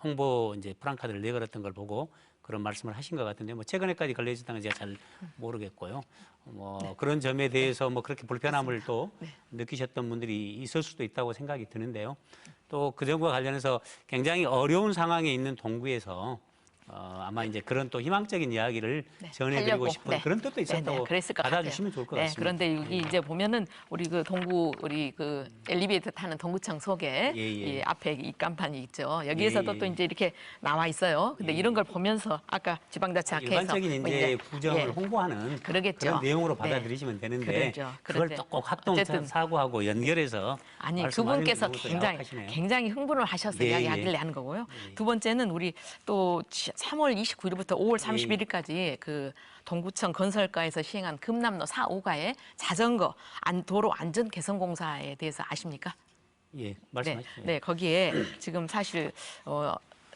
홍보 이제 프랑카드를 내걸었던 걸 보고 그런 말씀을 하신 것 같은데 뭐 최근에까지 걸려 있었다는 건 제가 잘 모르겠고요. 뭐 그런 점에 대해서 뭐 그렇게 불편함을 또 느끼셨던 분들이 있을 수도 있다고 생각이 드는데요. 또 그 점과 관련해서 굉장히 어려운 상황에 있는 동구에서 아마 이제 그런 또 희망적인 이야기를 전해드리고 하려고. 싶은 그런 뜻도 있었다고 그랬을 것 받아주시면 같아요. 좋을 것 네, 같습니다. 그런데 여기 이제 보면은 우리 그 동구 우리 그 엘리베이터 타는 동구청 속에 이 앞에 이 간판이 있죠. 여기에서도 또 이제 이렇게 나와 있어요. 근데 이런 걸 보면서 아까 지방자치학회에서 일반적인 뭐 이제 구정을 홍보하는 그러겠죠. 그런 내용으로 네. 받아들이시면 되는데 그러죠. 그걸 그런데 또 꼭 합동 어쨌든 사고하고 연결해서 아니 말씀하시는 그분께서 경우도 굉장히 야박하시네요. 굉장히 흥분을 하셔서 예, 이야기하길래 예. 하는 거고요. 두 번째는 우리 또 3월 29일부터 5월 31일까지 그 동구청 건설과에서 시행한 금남로 4호가의 자전거 도로 안전 개선 공사에 대해서 아십니까? 예, 말씀하시죠. 네, 거기에 지금 사실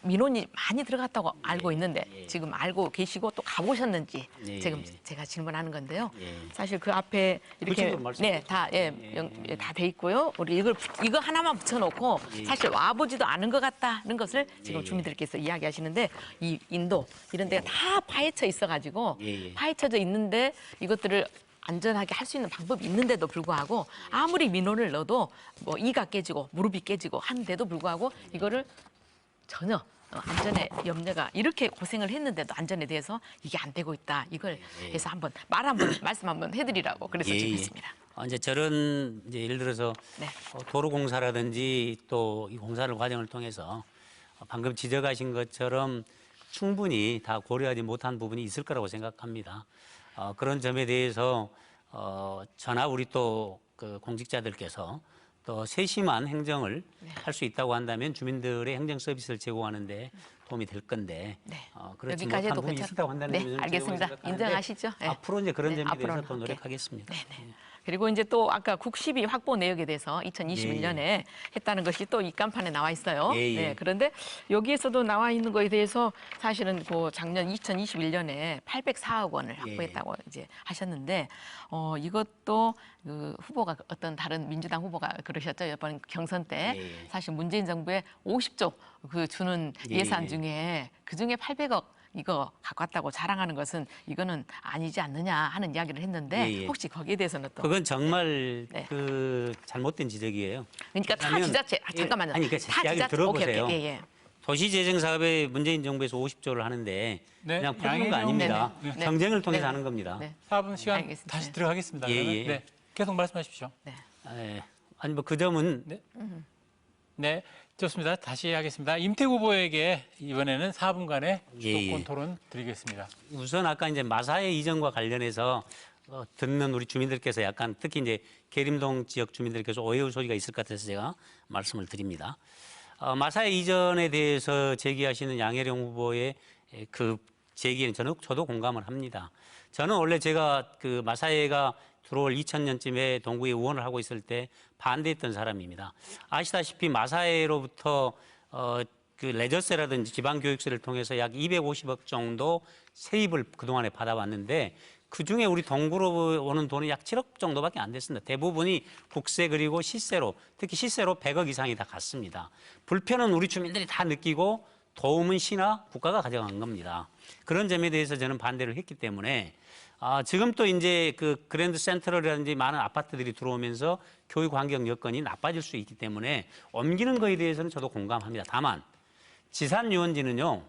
민원이 많이 들어갔다고 알고 있는데 지금 알고 계시고 또 가보셨는지 지금 제가 질문하는 건데요. 사실 그 앞에 이렇게 구체적으로 말씀해 다 돼 있고요. 우리 이거 하나만 붙여놓고 사실 와보지도 않은 것 같다는 것을 지금 주민들께서 이야기하시는데 이 인도 이런 데가 다 파헤쳐 있어가지고 파헤쳐져 있는데 이것들을 안전하게 할 수 있는 방법이 있는데도 불구하고 아무리 민원을 넣어도 뭐 이가 깨지고 무릎이 깨지고 하는데도 불구하고 이거를 전혀 안전에 염려가 이렇게 고생을 했는데도 안전에 대해서 이게 안 되고 있다. 이걸 해서 한번 말씀 한번 해드리라고 그래서 준비했습니다. 이제 저런 이제 예를 들어서 네. 도로 공사라든지 또 이 공사를 과정을 통해서 방금 지적하신 것처럼 충분히 다 고려하지 못한 부분이 있을 거라고 생각합니다. 그런 점에 대해서 저나 우리 또 그 공직자들께서 또 세심한 행정을 할 수 있다고 한다면 주민들의 행정 서비스를 제공하는데 도움이 될 건데 그렇지 못한 여기까지도 부분이 있다고 한다는 점은 알겠습니다. 인정하시죠? 네. 앞으로 이제 그런 네, 점에 대해서 앞으로는 또 함께. 노력하겠습니다. 그리고 이제 또 아까 국시비 확보 내역에 대해서 2021년에 했다는 것이 또 이 간판에 나와 있어요. 네, 그런데 여기에서도 나와 있는 거에 대해서 사실은 그 작년 2021년에 804억 원을 확보했다고 이제 하셨는데 이것도 그 후보가 어떤 다른 민주당 후보가 그러셨죠. 이번 경선 때 사실 문재인 정부의 50조 그 주는 예산 중에 그 중에 800억 이거 갖고 왔다고 자랑하는 것은 이거는 아니지 않느냐 하는 이야기를 했는데 혹시 거기에 대해서는 또 그건 정말 그 잘못된 지적이에요. 그러니까 타 지자체 잠깐만요. 아니 그러니까 이야기 들어보세요. 오케이. 도시재생 사업에 문재인 정부에서 50조를 하는데 그냥 퍼주는 거 아닙니다. 경쟁을 통해서 하는 겁니다. 4분 시간 알겠습니다. 다시 들어가겠습니다. 예. 네, 계속 말씀하십시오. 아니 뭐 그 점은 네, 좋습니다. 다시 하겠습니다. 임태 후보에게 이번에는 4분간의 수도권 토론 드리겠습니다. 우선 아까 이제 마사회 이전과 관련해서 듣는 우리 주민들께서 약간 특히 이제 계림동 지역 주민들께서 오해의 소리가 있을 것 같아서 제가 말씀을 드립니다. 마사회 이전에 대해서 제기하시는 양혜령 후보의 그 제기는 저도 공감을 합니다. 저는 원래 제가 그 마사회가 들어올 2000년쯤에 동구에 의원을 하고 있을 때 반대했던 사람입니다. 아시다시피 마사회로부터 그 레저세라든지 지방교육세를 통해서 약 250억 정도 세입을 그동안에 받아왔는데 그중에 우리 동구로 오는 돈이 약 7억 정도밖에 안 됐습니다. 대부분이 국세 그리고 시세로 특히 시세로 100억 이상이 다 갔습니다. 불편은 우리 주민들이 다 느끼고 도움은 시나 국가가 가져간 겁니다. 그런 점에 대해서 저는 반대를 했기 때문에 지금 또 이제 그 그랜드 센트럴이라든지 많은 아파트들이 들어오면서 교육 환경 여건이 나빠질 수 있기 때문에 옮기는 거에 대해서는 저도 공감합니다. 다만 지산 유원지는요,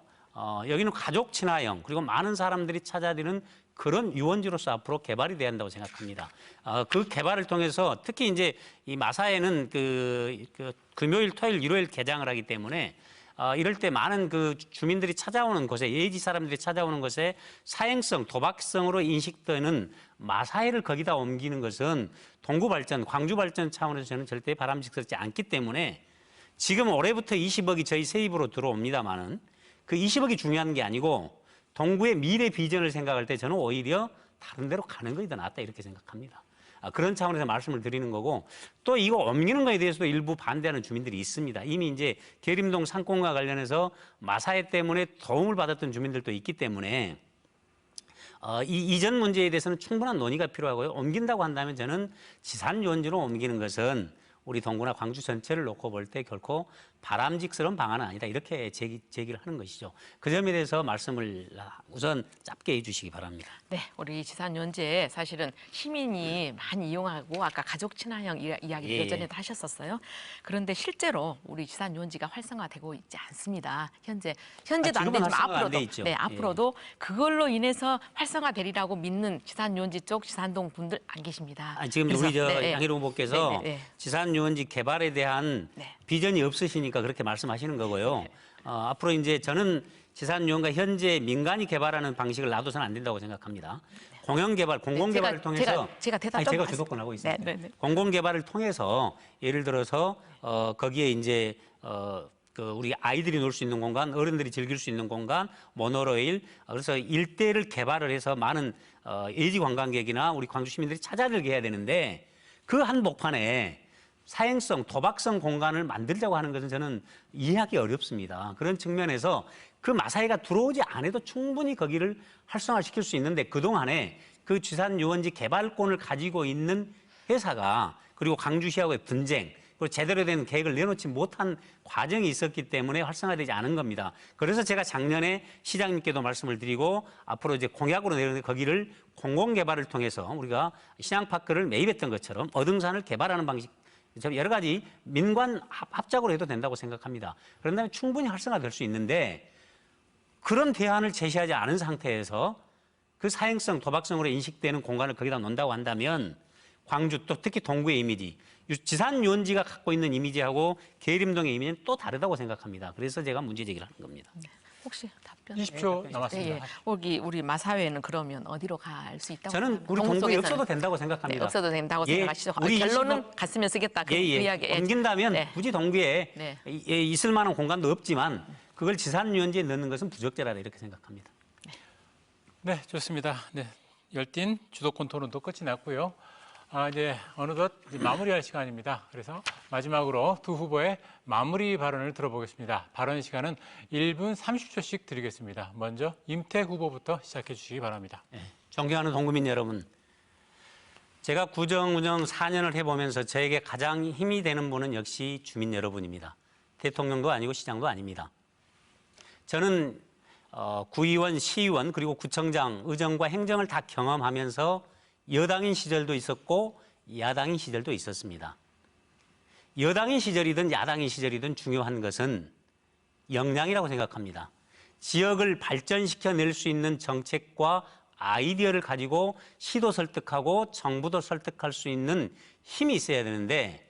여기는 가족 친화형 그리고 많은 사람들이 찾아드는 그런 유원지로서 앞으로 개발이 돼야 한다고 생각합니다. 그 개발을 통해서 특히 이제 이 마사회는 그 금요일, 토요일, 일요일 개장을 하기 때문에 이럴 때 많은 그 주민들이 찾아오는 곳에 예지 사람들이 찾아오는 곳에 사행성, 도박성으로 인식되는 마사회를 거기다 옮기는 것은 동구 발전, 광주 발전 차원에서 저는 절대 바람직스럽지 않기 때문에 지금 올해부터 20억이 저희 세입으로 들어옵니다만은 그 20억이 중요한 게 아니고 동구의 미래 비전을 생각할 때 저는 오히려 다른 데로 가는 것이 더 낫다 이렇게 생각합니다. 그런 차원에서 말씀을 드리는 거고 또 이거 옮기는 거에 대해서도 일부 반대하는 주민들이 있습니다. 이미 이제 계림동 상권과 관련해서 마사회 때문에 도움을 받았던 주민들도 있기 때문에 이 이전 문제에 대해서는 충분한 논의가 필요하고요. 옮긴다고 한다면 저는 지산유원지로 옮기는 것은 우리 동구나 광주 전체를 놓고 볼 때 결코 바람직스러운 방안은 아니다. 이렇게 제기를 하는 것이죠. 그 점에 대해서 말씀을 우선 짧게 해주시기 바랍니다. 네, 우리 지산유원지에 사실은 시민이 많이 이용하고 아까 가족 친화형 이야기 예. 예전에도 하셨었어요. 그런데 실제로 우리 지산유원지가 활성화되고 있지 않습니다. 현재도 안 지금은 되지만 활성화가 안 앞으로도 돼 있죠. 앞으로도 그걸로 인해서 활성화되리라고 믿는 지산유원지 쪽 지산동 분들 안 계십니다. 지금 그래서, 우리 양희룡 후보께서 지산유원지 개발에 대한 비전이 없으시니까 그렇게 말씀하시는 거고요. 앞으로 이제 저는 지산유원과 현재 민간이 개발하는 방식을 놔둬서는 안 된다고 생각합니다. 공영개발, 공공개발을 통해서 제가 대답 좀 제가 주도권하고 있습니다. 네. 공공개발을 통해서 예를 들어서 거기에 이제 그 우리 아이들이 놀 수 있는 공간, 어른들이 즐길 수 있는 공간, 모노레일 그래서 일대를 개발을 해서 많은 예지 관광객이나 우리 광주 시민들이 찾아들게 해야 되는데 그 한복판에 사행성, 도박성 공간을 만들자고 하는 것은 저는 이해하기 어렵습니다. 그런 측면에서 그 마사회가 들어오지 않아도 충분히 거기를 활성화시킬 수 있는데 그동안에 그 지산유원지 개발권을 가지고 있는 회사가 그리고 광주시하고의 분쟁 그리고 제대로 된 계획을 내놓지 못한 과정이 있었기 때문에 활성화되지 않은 겁니다. 그래서 제가 작년에 시장님께도 말씀을 드리고 앞으로 이제 공약으로 내놓는 거기를 공공개발을 통해서 우리가 신앙파크를 매입했던 것처럼 어등산을 개발하는 방식 여러 가지 민관 합작으로 해도 된다고 생각합니다. 그런다면 충분히 활성화될 수 있는데 그런 대안을 제시하지 않은 상태에서 그 사행성, 도박성으로 인식되는 공간을 거기다 놓는다고 한다면 광주 또 특히 동구의 이미지, 지산유원지가 갖고 있는 이미지하고 계림동의 이미지는 또 다르다고 생각합니다. 그래서 제가 문제 제기를 하는 겁니다. 혹시 답변? 20초 남았습니다. 여기 우리 마사회는 그러면 어디로 갈 수 있다고? 저는 우리 동구에 없어도 된다고 생각합니다. 없어도 된다고 생각하시죠? 우리 결론은 갔으면 쓰겠다. 그 이야기. 옮긴다면 굳이 동구에 있을 만한 공간도 없지만 그걸 지산유원지에 넣는 것은 부적절하다 이렇게 생각합니다. 네, 좋습니다. 네, 열띤 주도권 토론도 끝이 났고요. 이제 어느덧 이제 마무리할 시간입니다. 그래서 마지막으로 두 후보의 마무리 발언을 들어보겠습니다. 발언 시간은 1분 30초씩 드리겠습니다. 먼저 임태 후보부터 시작해 주시기 바랍니다. 존경하는 동구민 여러분, 제가 구정 운영 4년을 해보면서 저에게 가장 힘이 되는 분은 역시 주민 여러분입니다. 대통령도 아니고 시장도 아닙니다. 저는 구의원, 시의원 그리고 구청장, 의정과 행정을 다 경험하면서 여당인 시절도 있었고 야당인 시절도 있었습니다. 여당인 시절이든 야당인 시절이든 중요한 것은 역량이라고 생각합니다. 지역을 발전시켜낼 수 있는 정책과 아이디어를 가지고 시도 설득하고 정부도 설득할 수 있는 힘이 있어야 되는데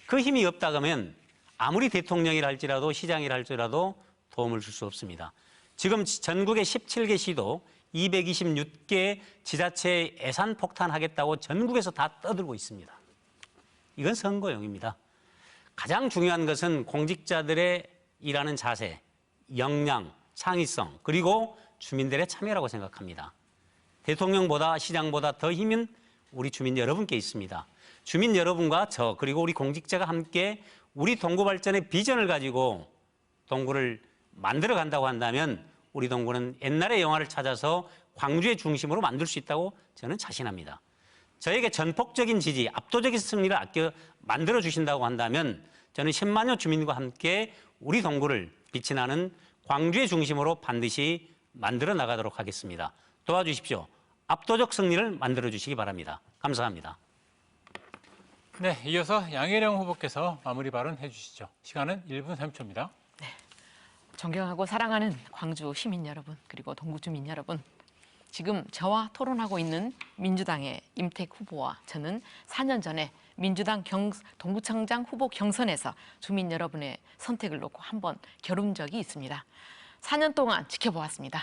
그 힘이 없다 그러면 아무리 대통령이라 할지라도 시장이라 할지라도 도움을 줄 수 없습니다. 지금 전국의 17개 시도 226개 지자체 예산 폭탄하겠다고 전국에서 다 떠들고 있습니다. 이건 선거용입니다. 가장 중요한 것은 공직자들의 일하는 자세, 역량, 창의성, 그리고 주민들의 참여라고 생각합니다. 대통령보다 시장보다 더 힘은 우리 주민 여러분께 있습니다. 주민 여러분과 저 그리고 우리 공직자가 함께 우리 동구 발전의 비전을 가지고 동구를 만들어 간다고 한다면 우리 동구는 옛날의 영화를 찾아서 광주의 중심으로 만들 수 있다고 저는 자신합니다. 저에게 전폭적인 지지, 압도적인 승리를 만들어 주신다고 한다면 저는 10만여 주민과 함께 우리 동구를 빛이 나는 광주의 중심으로 반드시 만들어 나가도록 하겠습니다. 도와주십시오. 압도적 승리를 만들어 주시기 바랍니다. 감사합니다. 네, 이어서 양혜령 후보께서 마무리 발언해 주시죠. 시간은 1분 30초입니다. 존경하고 사랑하는 광주 시민 여러분 그리고 동구 주민 여러분, 지금 저와 토론하고 있는 민주당의 임택 후보와 저는 4년 전에 민주당 동구청장 후보 경선에서 주민 여러분의 선택을 놓고 한번 겨룬 적이 있습니다. 4년 동안 지켜보았습니다.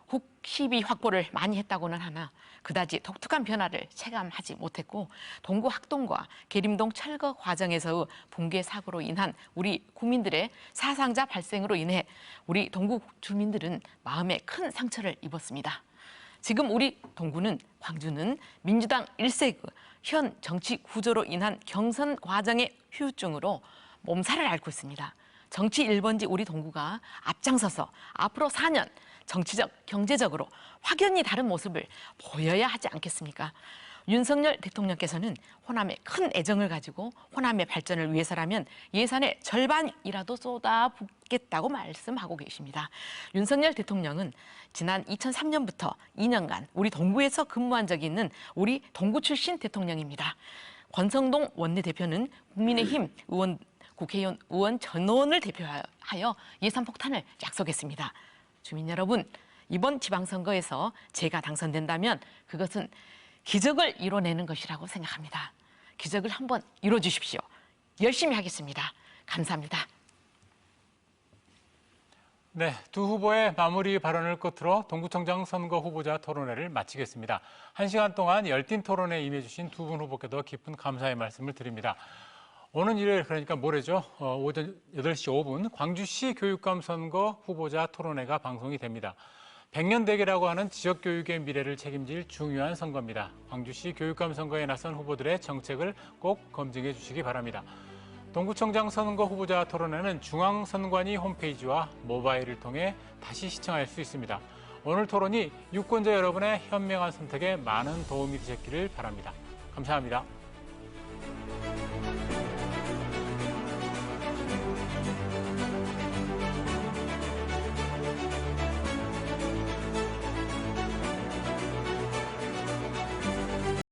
국 시비 확보를 많이 했다고는 하나 그다지 독특한 변화를 체감하지 못했고 동구 학동과 계림동 철거 과정에서의 붕괴 사고로 인한 우리 국민들의 사상자 발생으로 인해 우리 동구 주민들은 마음에 큰 상처를 입었습니다. 지금 우리 동구는 광주는 민주당 1세그 현 정치 구조로 인한 경선 과정의 후유증으로 몸살을 앓고 있습니다. 정치 1번지 우리 동구가 앞장서서 앞으로 4년 정치적, 경제적으로 확연히 다른 모습을 보여야 하지 않겠습니까? 윤석열 대통령께서는 호남에 큰 애정을 가지고 호남의 발전을 위해서라면 예산의 절반이라도 쏟아붓겠다고 말씀하고 계십니다. 윤석열 대통령은 지난 2003년부터 2년간 우리 동구에서 근무한 적이 있는 우리 동구 출신 대통령입니다. 권성동 원내대표는 국민의힘 국회의원 의원 전원을 대표하여 예산 폭탄을 약속했습니다. 주민 여러분, 이번 지방선거에서 제가 당선된다면 그것은 기적을 이뤄내는 것이라고 생각합니다. 기적을 한번 이뤄주십시오. 열심히 하겠습니다. 감사합니다. 네, 두 후보의 마무리 발언을 끝으로 동구청장 선거 후보자 토론회를 마치겠습니다. 1시간 동안 열띤 토론에 임해주신 두 분 후보께도 깊은 감사의 말씀을 드립니다. 오는 일요일, 그러니까 모레죠. 오전 8시 5분 광주시 교육감 선거 후보자 토론회가 방송이 됩니다. 100년 대계라고 하는 지역교육의 미래를 책임질 중요한 선거입니다. 광주시 교육감 선거에 나선 후보들의 정책을 꼭 검증해 주시기 바랍니다. 동구청장 선거 후보자 토론회는 중앙선관위 홈페이지와 모바일을 통해 다시 시청할 수 있습니다. 오늘 토론이 유권자 여러분의 현명한 선택에 많은 도움이 되셨기를 바랍니다. 감사합니다.